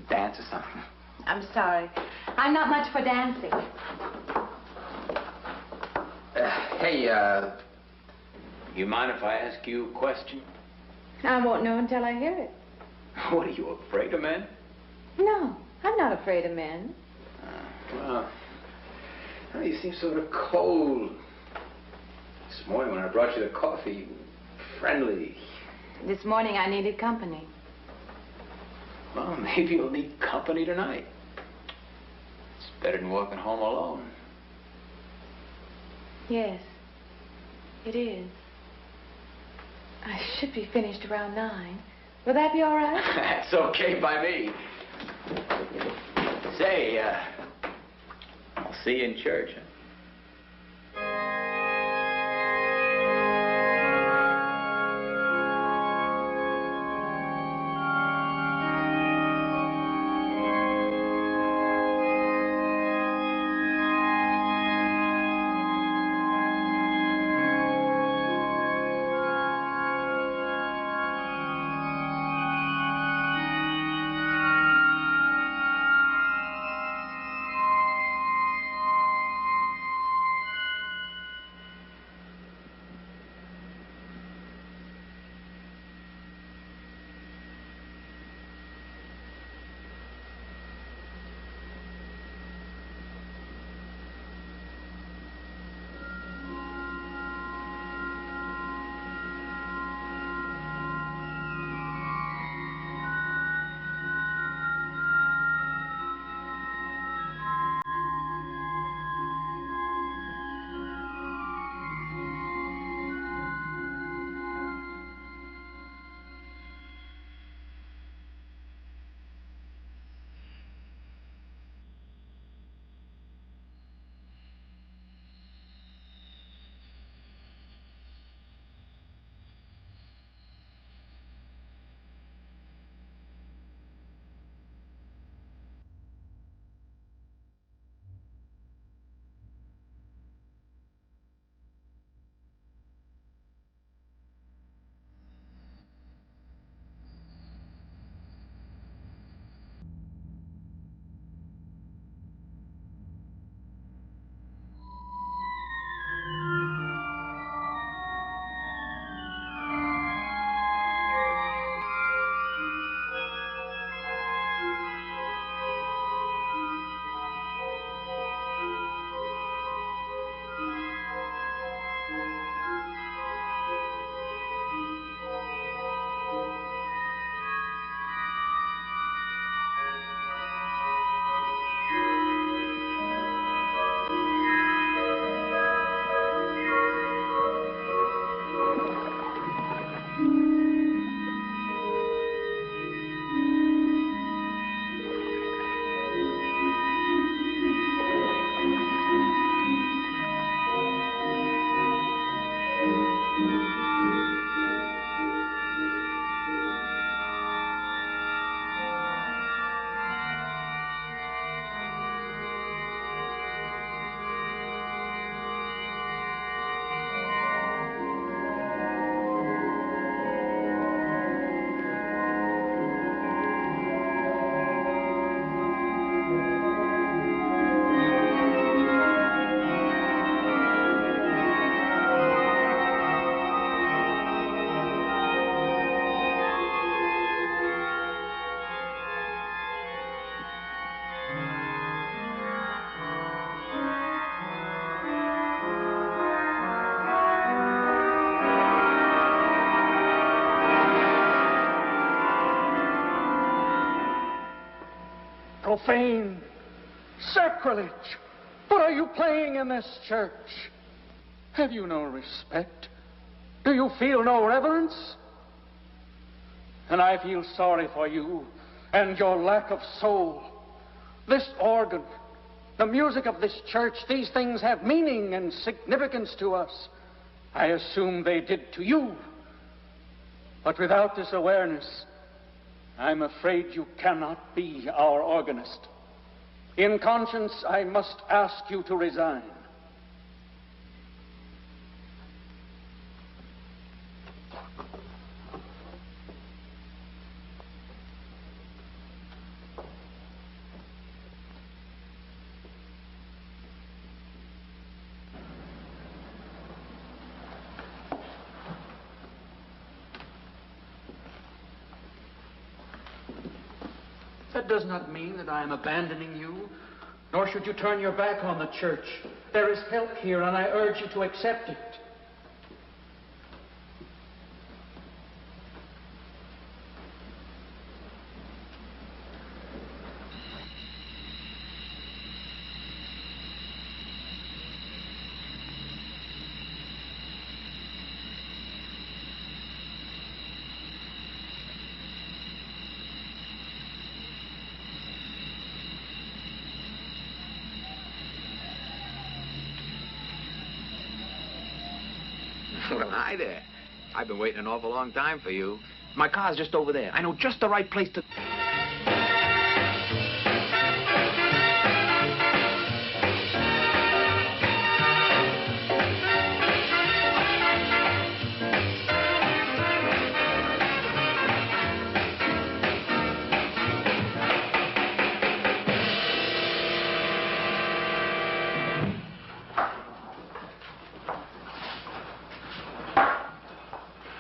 dance or something? I'm sorry. I'm not much for dancing. Hey, you mind if I ask you a question? I won't know until I hear it. What, are you afraid of men? No, I'm not afraid of men. Well, you seem sort of cold. This morning when I brought you the coffee, friendly. This morning I needed company. Well, maybe you'll need company tonight. It's better than walking home alone. Yes, it is. I should be finished around 9. Will that be all right? That's okay by me. Say, I'll see you in church. Huh? Profane. Sacrilege. What are you playing in this church? Have you no respect? Do you feel no reverence? And I feel sorry for you and your lack of soul. This organ, the music of this church, these things have meaning and significance to us. I assume they did to you. But without this awareness, I'm afraid you cannot be our organist. In conscience, I must ask you to resign. That does not mean that I am abandoning you, nor should you turn your back on the church. There is help here, and I urge you to accept it. Well, hi there. I've been waiting an awful long time for you. My car's just over there. I know just the right place to...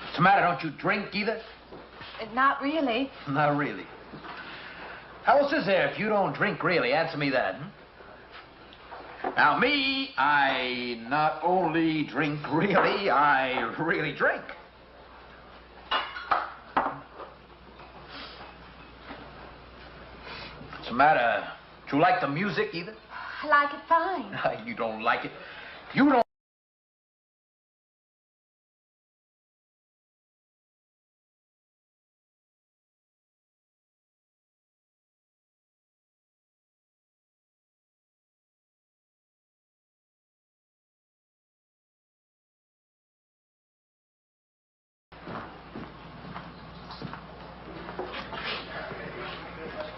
What's the matter? Don't you drink either? Not really. Not really. How else is there if you don't drink really? Answer me that. Now, me, I not only drink really, I really drink. What's the matter? Do you like the music either? I like it fine. You don't like it. You don't.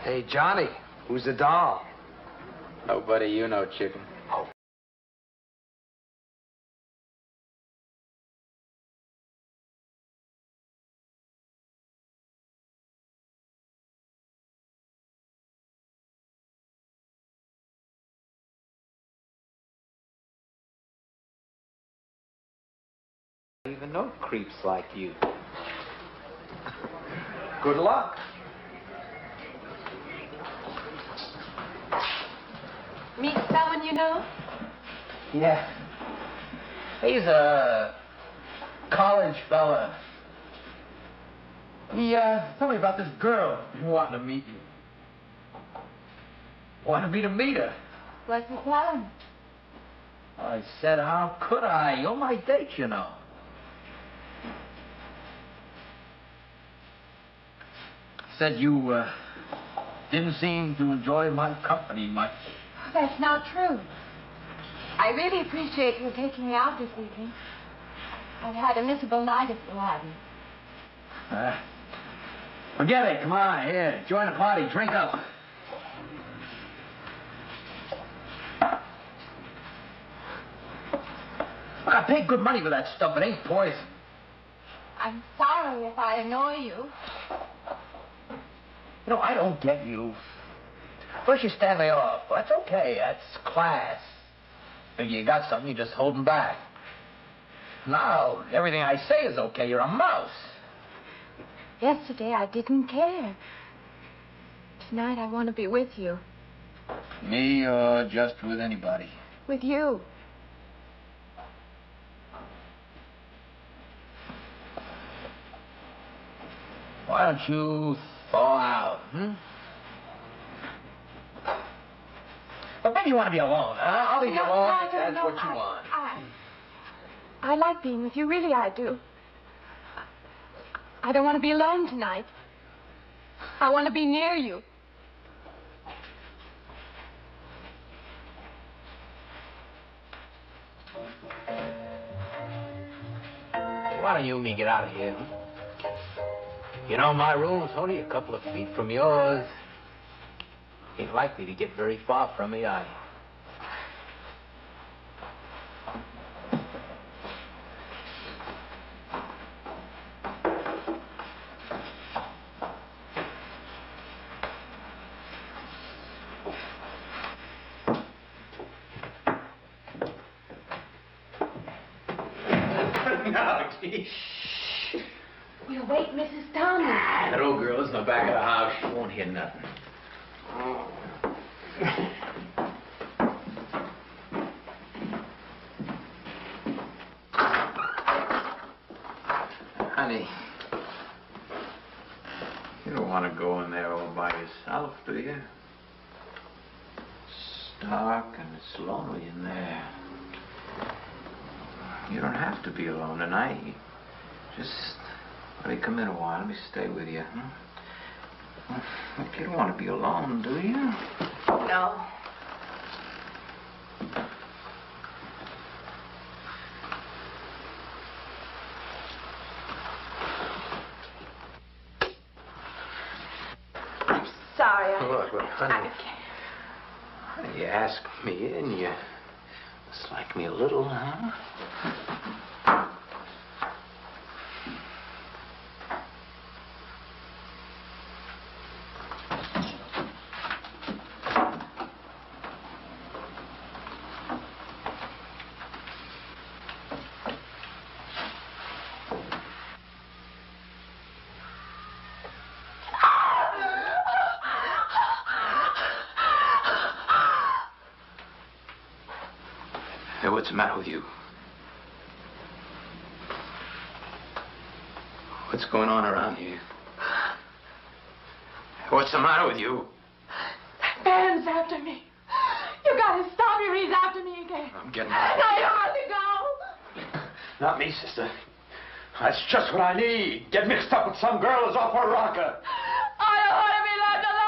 Hey, Johnny, who's the doll? Nobody you know, chicken. Oh. I don't even know creeps like you. Good luck. Meet someone you know? Yeah. He's a college fella. He told me about this girl who wanted to meet you. Wanted me to meet her. What's the plan? I said, how could I? You're my date, you know. Said you didn't seem to enjoy my company much. That's not true. I really appreciate you taking me out this evening. I've had a miserable night at the Latin. Forget it. Come on, here. Join the party. Drink up. Look, I paid good money for that stuff. It ain't poison. I'm sorry if I annoy you. You know, I don't get you. First you stand me off. Well, that's okay. That's class. If you got something, you just hold them back. Now, everything I say is okay. You're a mouse. Yesterday, I didn't care. Tonight, I want to be with you. Me or just with anybody? With you. Why don't you thaw out, But maybe you want to be alone. I'll leave you alone if that's what you want. I like being with you. Really, I do. I don't want to be alone tonight. I want to be near you. Why don't you and me get out of here? You know, my room's only a couple of feet from yours. Ain't likely to get very far from me, are you? No, gee. We'll wake Mrs. Thomas. That old girl's in the back of the house. She won't hear nothing. Honey, you don't want to go in there all by yourself, do you? It's dark and it's lonely in there. You don't have to be alone tonight. Just let me come in a while. Let me stay with you. Huh? Look, you don't want to be alone, do you? No. I'm sorry. Look, honey. You ask me in, you dislike me a little, huh? Hey, what's the matter with you? What's going on around here? What's the matter with you? That man's after me. You gotta stop him. He's after me again. I'm getting out. Now you have to go. Not me, sister. That's just what I need. Get mixed up with some girl who's off her rocker. I don't want to be left alone.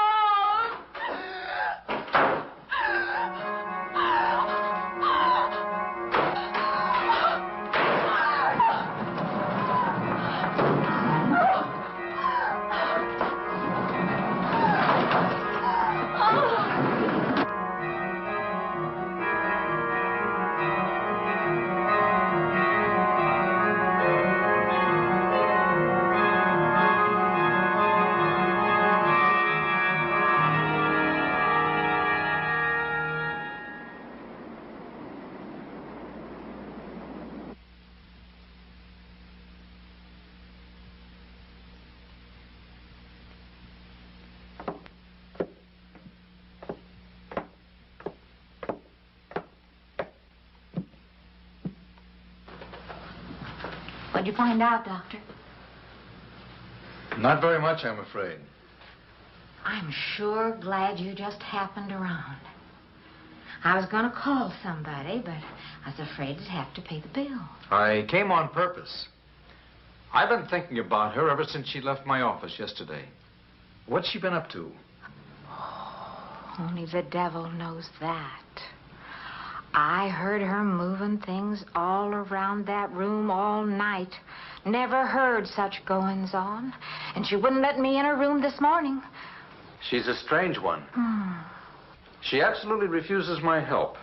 What'd you find out, Doctor? Not very much, I'm afraid. I'm sure glad you just happened around. I was going to call somebody, but I was afraid I'd have to pay the bill. I came on purpose. I've been thinking about her ever since she left my office yesterday. What's she been up to? Only the devil knows that. I heard her moving things all around that room all night. Never heard such goings on. And she wouldn't let me in her room this morning. She's a strange one. She absolutely refuses my help.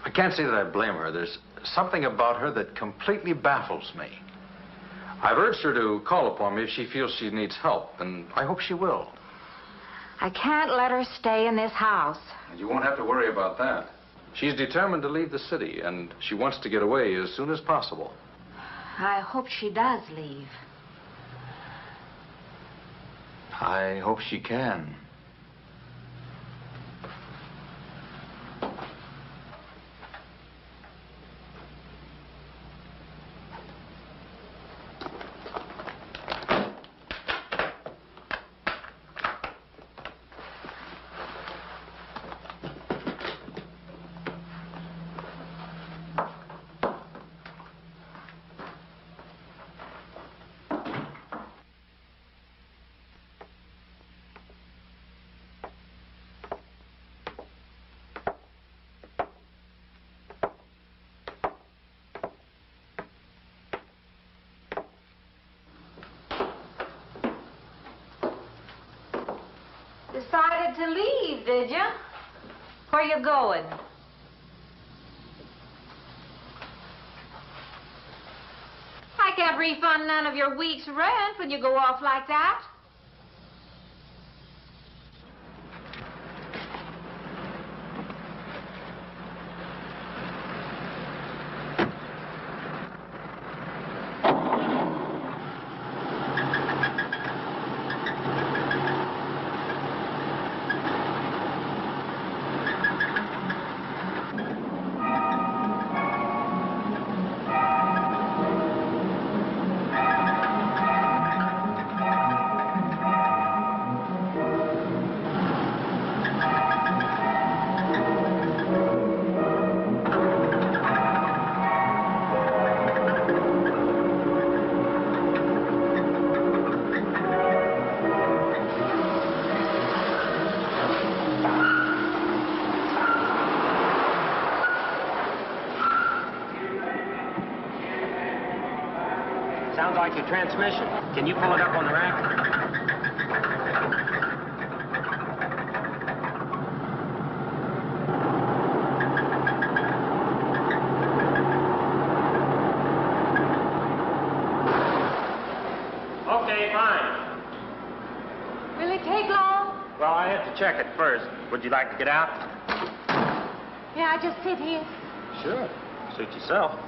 I can't say that I blame her. There's something about her that completely baffles me. I've urged her to call upon me if she feels she needs help, and I hope she will. I can't let her stay in this house. You won't have to worry about that. She's determined to leave the city, and she wants to get away as soon as possible. I hope she does leave. I hope she can. to leave, did you? Where you going? I can't refund none of your week's rent when you go off like that. Sounds like your transmission. Can you pull it up on the rack? Okay, fine. Will it take long? Well, I have to check it first. Would you like to get out? Yeah, I just sit here. Sure. Suit yourself.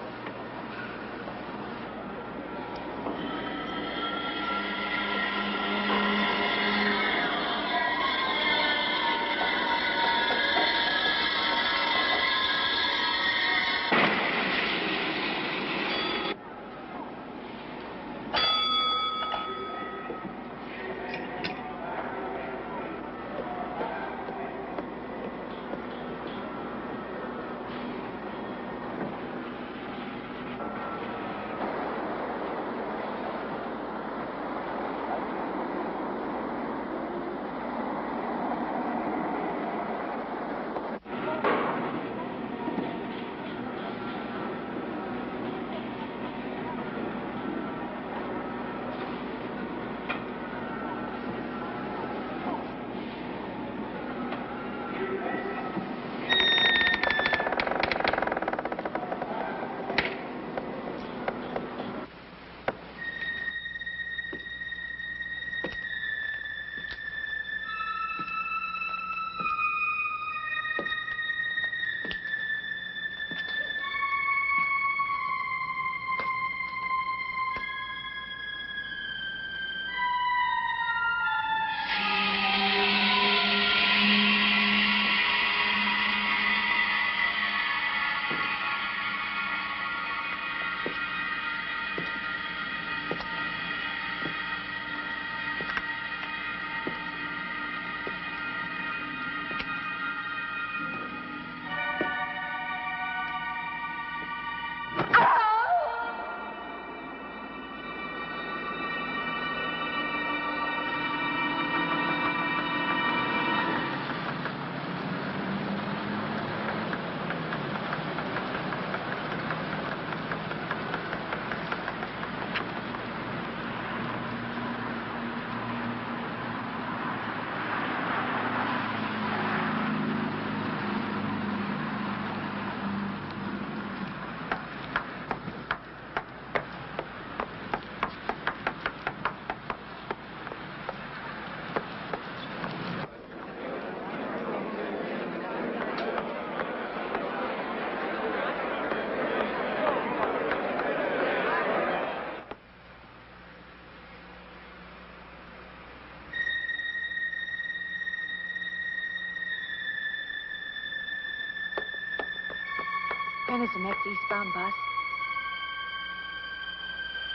When is the next eastbound bus?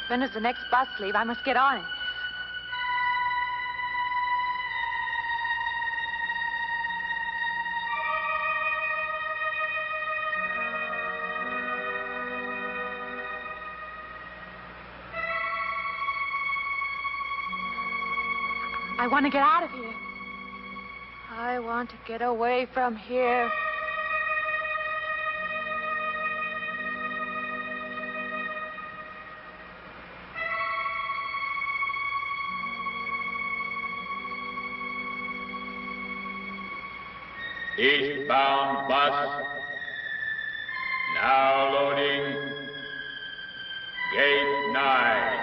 When does the next bus leave? I must get on it. I want to get out of here. I want to get away from here. Eastbound bus. Now loading. Gate 9.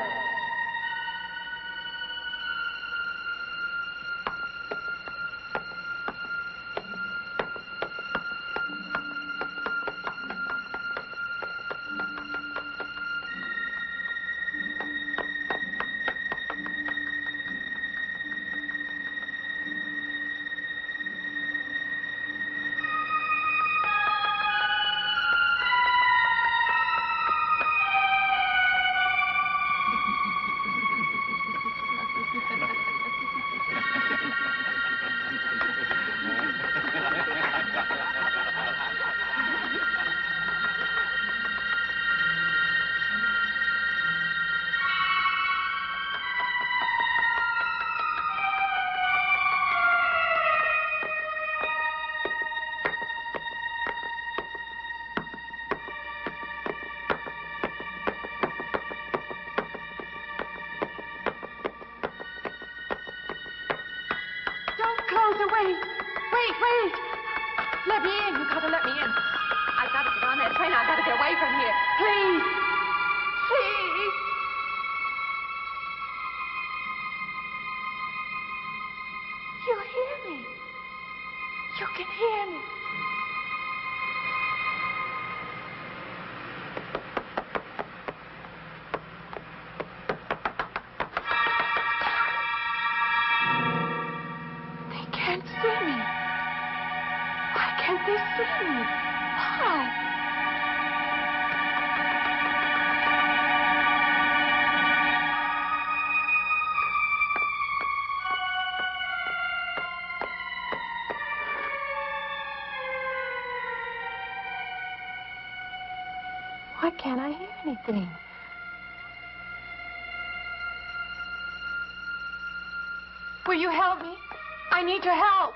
Wait. Let me in. You gotta let me in. I gotta get on that train. I gotta get away from here. Please. Please. You hear me. You can hear me. Can't see me. Why can't they see me? Why? Why can't I hear anything? Will you help me? I need your help.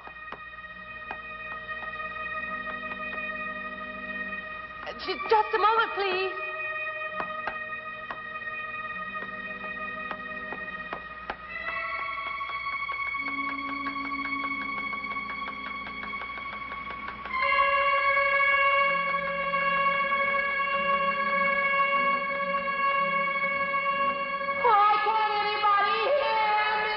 Just a moment, please. Why can't anybody hear me?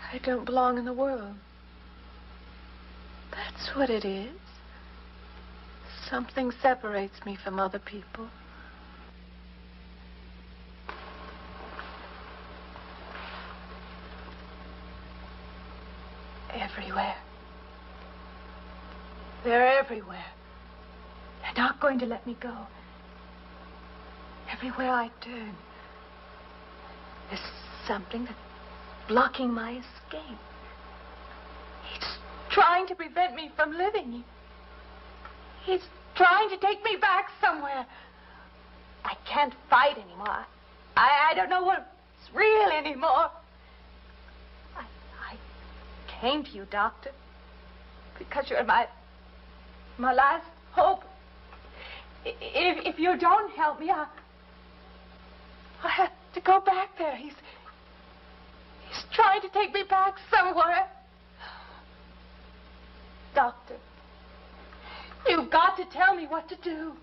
I don't belong in the world. That's what it is. Something separates me from other people. Everywhere. They're everywhere. They're not going to let me go. Everywhere I turn, there's something that's blocking my escape. He's trying to prevent me from living. He's trying to take me back somewhere. I can't fight anymore. I don't know what's real anymore. I came to you, Doctor, because you're my last hope. If you don't help me, I'll have to go back there. He's trying to take me back somewhere. Doctor, you've got to tell me what to do.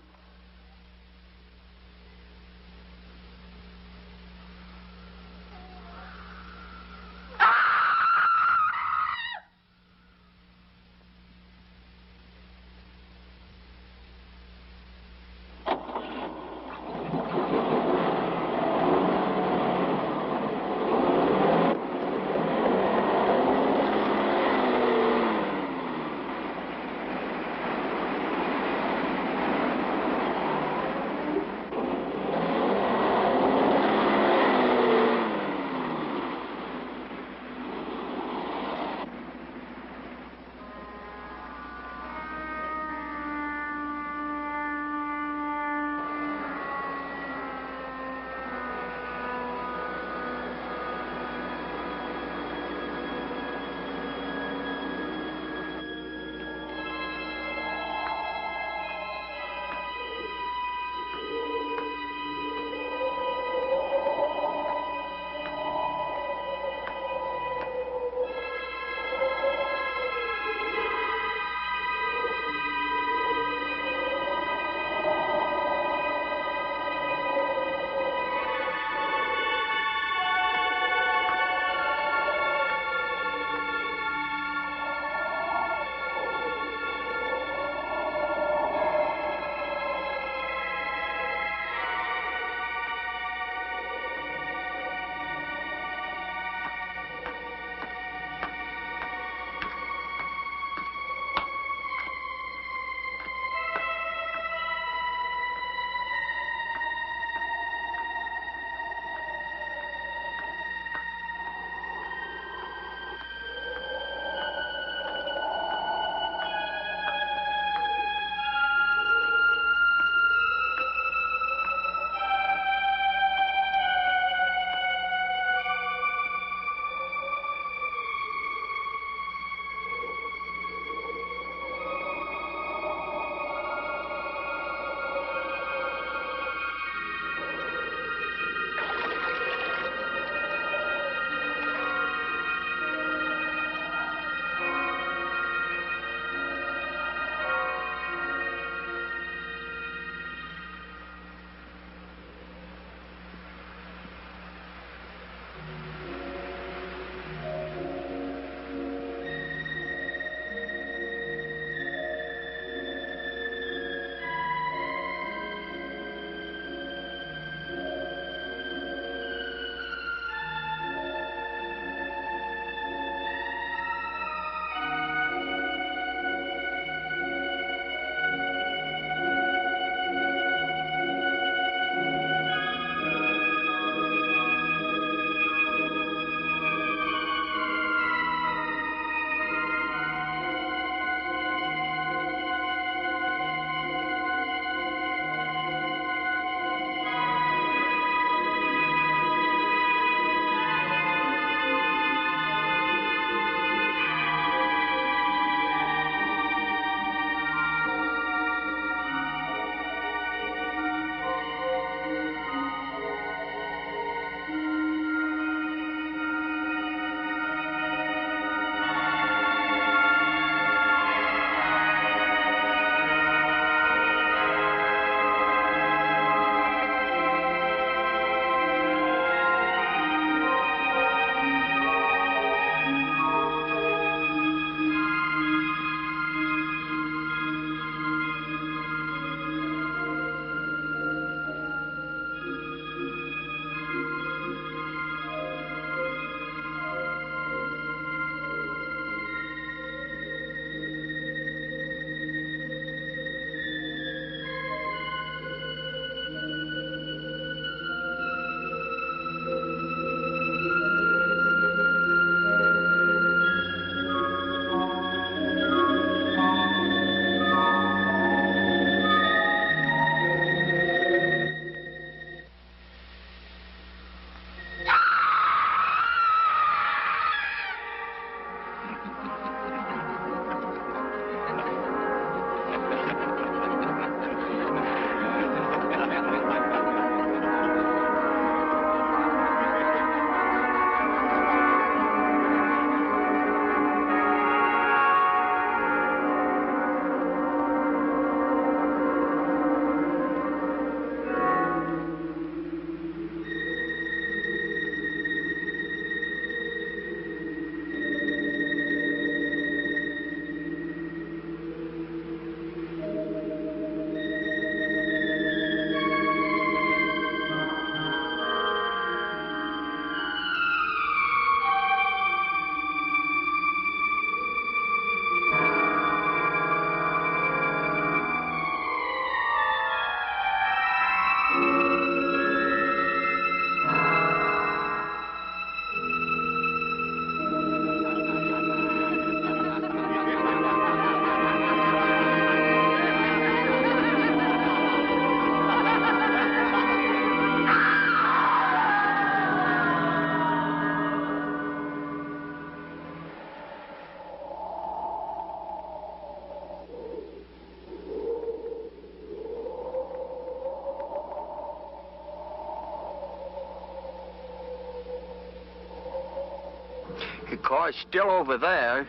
The car's still over there.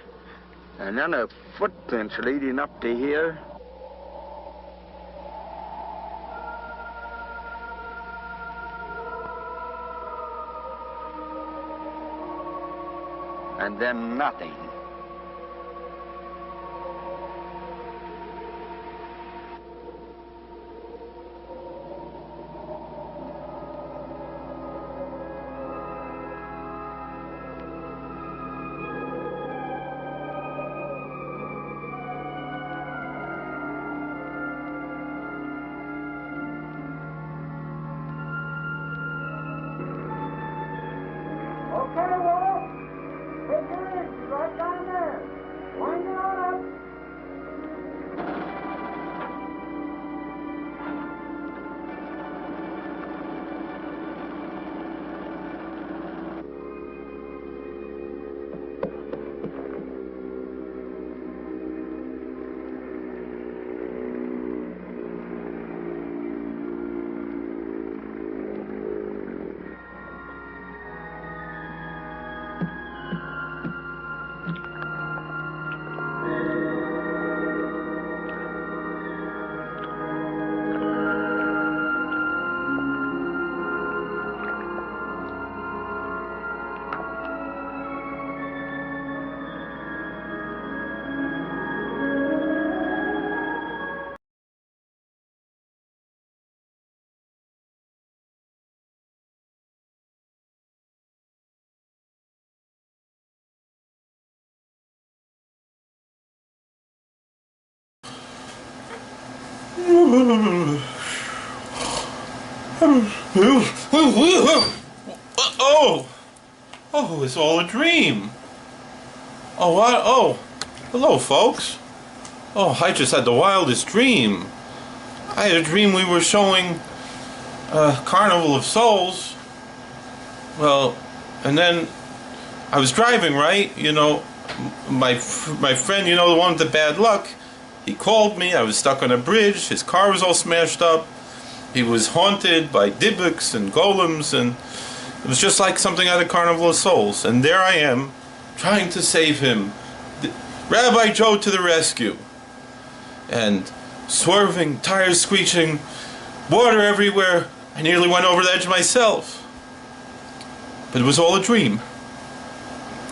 And then a footprints leading up to here. And then nothing. Oh, it's all a dream. Oh, what? Oh, hello, folks. Oh, I just had the wildest dream. I had a dream we were showing Carnival of Souls. Well, and then I was driving, right? You know, my friend, you know, the one with the bad luck, he called me. I was stuck on a bridge. His car was all smashed up. He was haunted by Dybbuk's and golems, and it was just like something out of Carnival of Souls. And there I am, trying to save him. Rabbi Joe to the rescue. And swerving, tires screeching, water everywhere. I nearly went over the edge myself. But it was all a dream.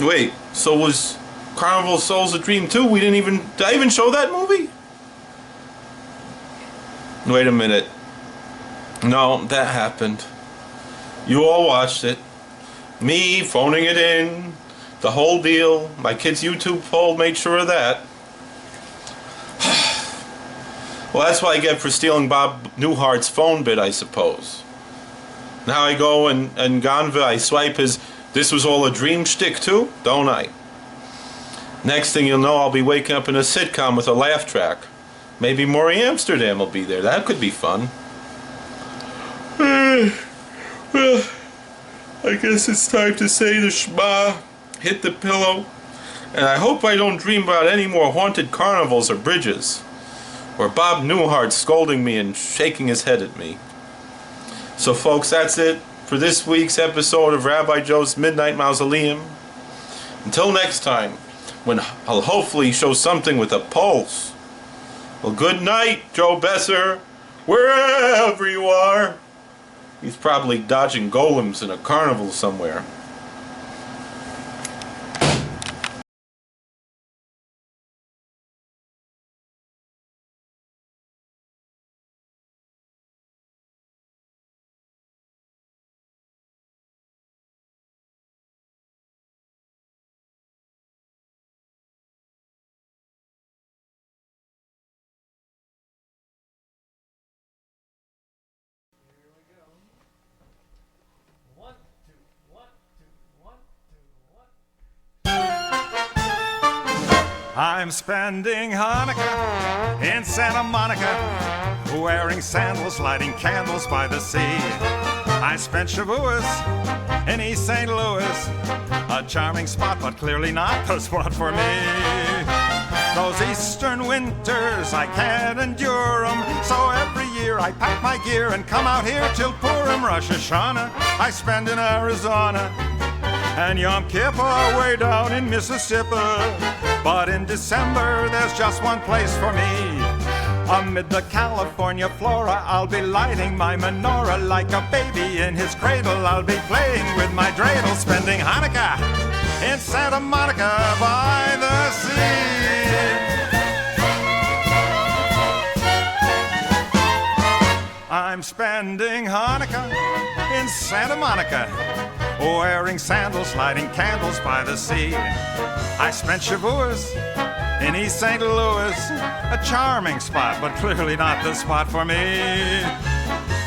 Wait, so was Carnival of Souls a dream too? Did I even show that movie? Wait a minute. No, that happened. You all watched it. Me phoning it in. The whole deal. My kid's YouTube poll made sure of that. Well, that's what I get for stealing Bob Newhart's phone bit, I suppose. Now I go and Ganva, I swipe his "this was all a dream" shtick too, don't I? Next thing you'll know, I'll be waking up in a sitcom with a laugh track. Maybe Maury Amsterdam will be there. That could be fun. Well, I guess it's time to say the Shema, hit the pillow, and I hope I don't dream about any more haunted carnivals or bridges, or Bob Newhart scolding me and shaking his head at me. So folks, that's it for this week's episode of Rabbi Joe's Midnight Mausoleum. Until next time, when I'll hopefully show something with a pulse. Well, good night, Joe Besser, wherever you are. He's probably dodging golems in a carnival somewhere. I'm spending Hanukkah in Santa Monica, wearing sandals, lighting candles by the sea. I spent Shavuos in East St. Louis, a charming spot, but clearly not the spot for me. Those eastern winters, I can't endure 'em, so every year I pack my gear and come out here till Purim. Rosh Hashanah I spend in Arizona, and Yom Kippur way down in Mississippi. But in December, there's just one place for me. Amid the California flora, I'll be lighting my menorah like a baby in his cradle. I'll be playing with my dreidel, spending Hanukkah in Santa Monica by the sea. I'm spending Hanukkah in Santa Monica, wearing sandals, lighting candles by the sea. I spent Shavuos in East St. Louis, a charming spot, but clearly not the spot for me.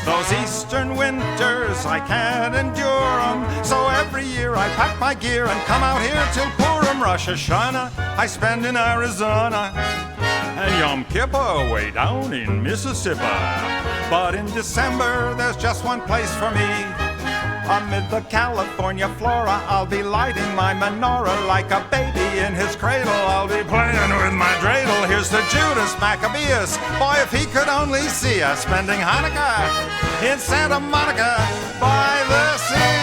Those eastern winters, I can't endure 'em, so every year I pack my gear and come out here till Purim. Rosh Hashanah I spend in Arizona, and Yom Kippur way down in Mississippi. But in December, there's just one place for me. Amid the California flora, I'll be lighting my menorah like a baby in his cradle. I'll be playing with my dreidel. Here's to Judas Maccabeus. Boy, if he could only see us spending Hanukkah in Santa Monica by the sea.